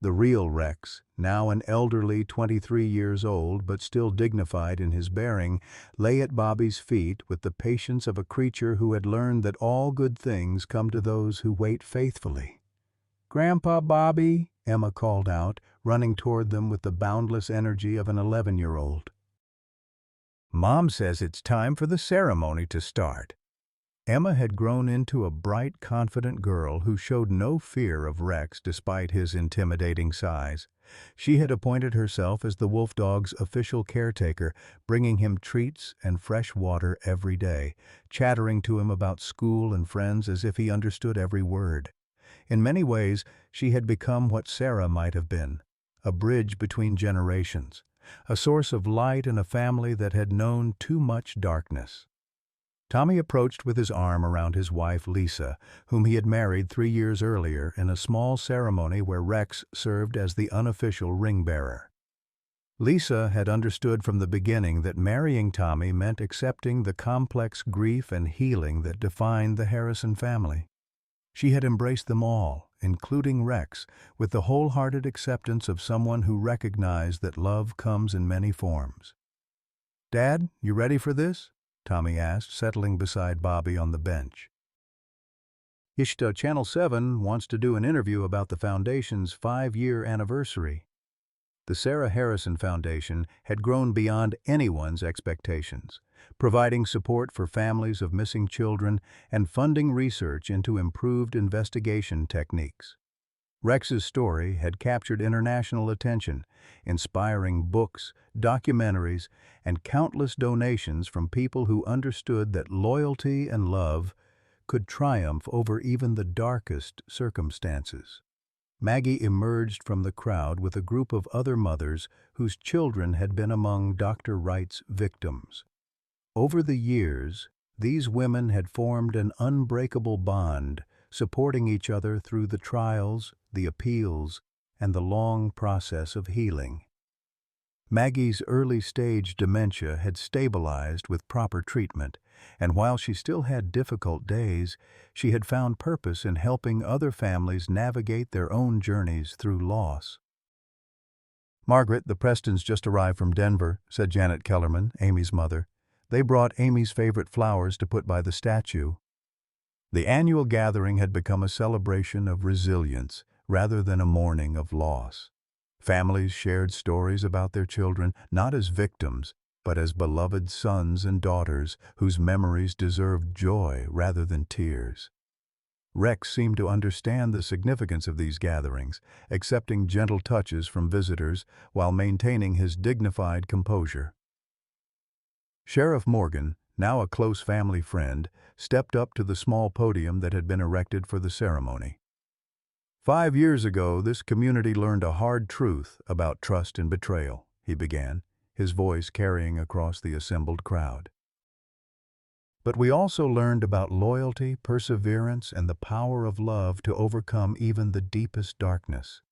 The real Rex, now an elderly 23 years old but still dignified in his bearing, lay at Bobby's feet with the patience of a creature who had learned that all good things come to those who wait faithfully. "Grandpa Bobby," Emma called out, running toward them with the boundless energy of an 11-year-old. "Mom says it's time for the ceremony to start." Emma had grown into a bright, confident girl who showed no fear of Rex despite his intimidating size. She had appointed herself as the wolf dog's official caretaker, bringing him treats and fresh water every day, chattering to him about school and friends as if he understood every word. In many ways, she had become what Sarah might have been, a bridge between generations, a source of light in a family that had known too much darkness. Tommy approached with his arm around his wife, Lisa, whom he had married 3 years earlier in a small ceremony where Rex served as the unofficial ring-bearer. Lisa had understood from the beginning that marrying Tommy meant accepting the complex grief and healing that defined the Harrison family. She had embraced them all, including Rex, with the wholehearted acceptance of someone who recognized that love comes in many forms. "Dad, you ready for this?" Tommy asked, settling beside Bobby on the bench. "Ishta, Channel 7 wants to do an interview about the Foundation's 5-year anniversary." The Sarah Harrison Foundation had grown beyond anyone's expectations, providing support for families of missing children and funding research into improved investigation techniques. Rex's story had captured international attention, inspiring books, documentaries, and countless donations from people who understood that loyalty and love could triumph over even the darkest circumstances. Maggie emerged from the crowd with a group of other mothers whose children had been among Dr. Wright's victims. Over the years, these women had formed an unbreakable bond, supporting each other through the trials, the appeals, and the long process of healing. Maggie's early-stage dementia had stabilized with proper treatment, and while she still had difficult days, she had found purpose in helping other families navigate their own journeys through loss. "Margaret, the Prestons just arrived from Denver," said Janet Kellerman, Amy's mother. "They brought Amy's favorite flowers to put by the statue." The annual gathering had become a celebration of resilience rather than a mourning of loss. Families shared stories about their children, not as victims, but as beloved sons and daughters whose memories deserved joy rather than tears. Rex seemed to understand the significance of these gatherings, accepting gentle touches from visitors while maintaining his dignified composure. Sheriff Morgan, now a close family friend, stepped up to the small podium that had been erected for the ceremony. "5 years ago, this community learned a hard truth about trust and betrayal," he began, his voice carrying across the assembled crowd. "But we also learned about loyalty, perseverance, and the power of love to overcome even the deepest darkness."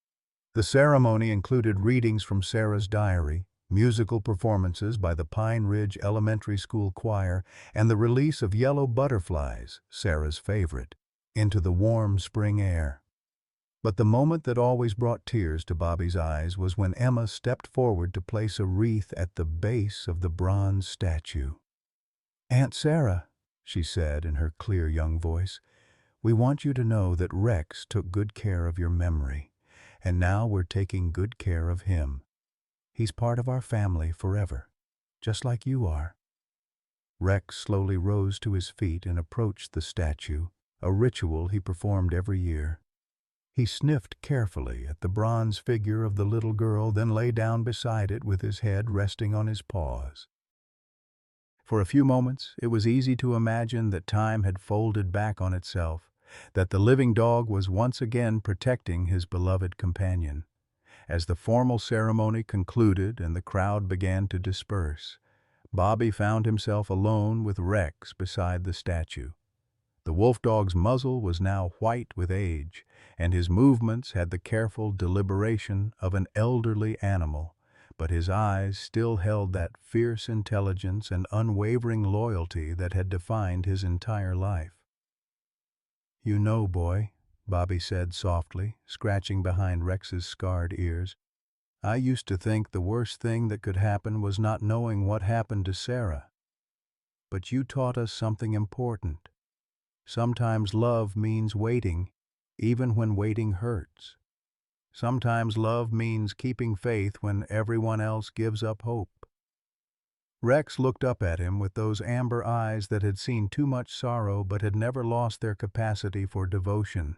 The ceremony included readings from Sarah's diary, musical performances by the Pine Ridge Elementary School Choir, and the release of yellow butterflies, Sarah's favorite, into the warm spring air. But the moment that always brought tears to Bobby's eyes was when Emma stepped forward to place a wreath at the base of the bronze statue. "Aunt Sarah," she said in her clear young voice, "we want you to know that Rex took good care of your memory, and now we're taking good care of him. He's part of our family forever, just like you are." Rex slowly rose to his feet and approached the statue, a ritual he performed every year. He sniffed carefully at the bronze figure of the little girl, then lay down beside it with his head resting on his paws. For a few moments, it was easy to imagine that time had folded back on itself, that the living dog was once again protecting his beloved companion. As the formal ceremony concluded and the crowd began to disperse, Bobby found himself alone with Rex beside the statue. The wolf dog's muzzle was now white with age, and his movements had the careful deliberation of an elderly animal, but his eyes still held that fierce intelligence and unwavering loyalty that had defined his entire life. "You know, boy," Bobby said softly, scratching behind Rex's scarred ears, "I used to think the worst thing that could happen was not knowing what happened to Sarah. But you taught us something important. Sometimes love means waiting, even when waiting hurts. Sometimes love means keeping faith when everyone else gives up hope." Rex looked up at him with those amber eyes that had seen too much sorrow but had never lost their capacity for devotion.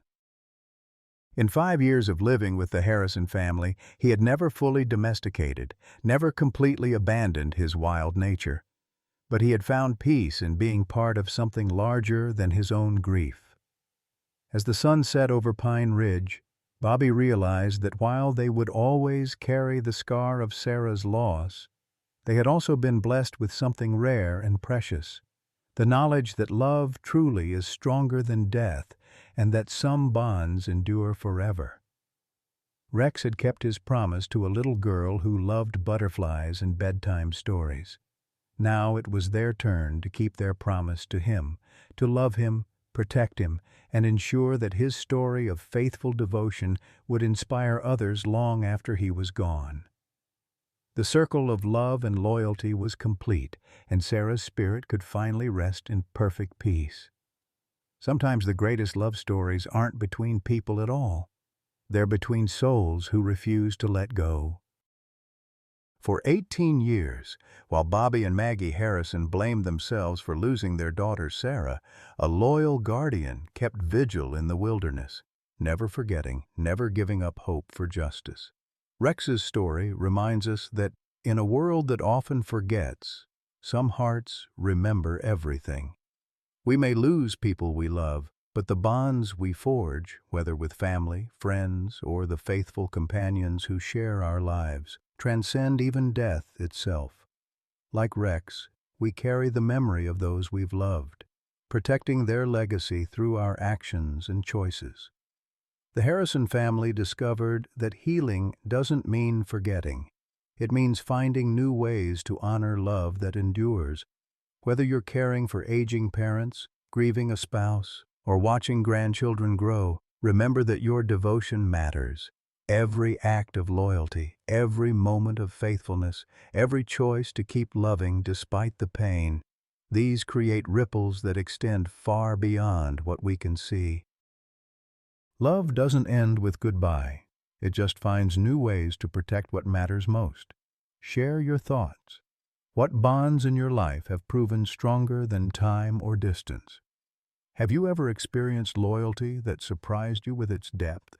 In 5 years of living with the Harrison family, he had never fully domesticated, never completely abandoned his wild nature. But he had found peace in being part of something larger than his own grief. As the sun set over Pine Ridge, Bobby realized that while they would always carry the scar of Sarah's loss, they had also been blessed with something rare and precious, the knowledge that love truly is stronger than death and that some bonds endure forever. Rex had kept his promise to a little girl who loved butterflies and bedtime stories. Now it was their turn to keep their promise to him, to love him, protect him, and ensure that his story of faithful devotion would inspire others long after he was gone. The circle of love and loyalty was complete, and Sarah's spirit could finally rest in perfect peace. Sometimes the greatest love stories aren't between people at all. They're between souls who refuse to let go. For 18 years, while Bobby and Maggie Harrison blamed themselves for losing their daughter Sarah, a loyal guardian kept vigil in the wilderness, never forgetting, never giving up hope for justice. Rex's story reminds us that in a world that often forgets, some hearts remember everything. We may lose people we love, But the bonds we forge, whether with family, friends, or the faithful companions who share our lives, transcend even death itself. Like Rex, we carry the memory of those we've loved, protecting their legacy through our actions and choices. The Harrison family discovered that healing doesn't mean forgetting. It means finding new ways to honor love that endures. Whether you're caring for aging parents, grieving a spouse, or watching grandchildren grow, remember that your devotion matters. Every act of loyalty, every moment of faithfulness, every choice to keep loving despite the pain, these create ripples that extend far beyond what we can see. Love doesn't end with goodbye. It just finds new ways to protect what matters most. Share your thoughts. What bonds in your life have proven stronger than time or distance? Have you ever experienced loyalty that surprised you with its depth,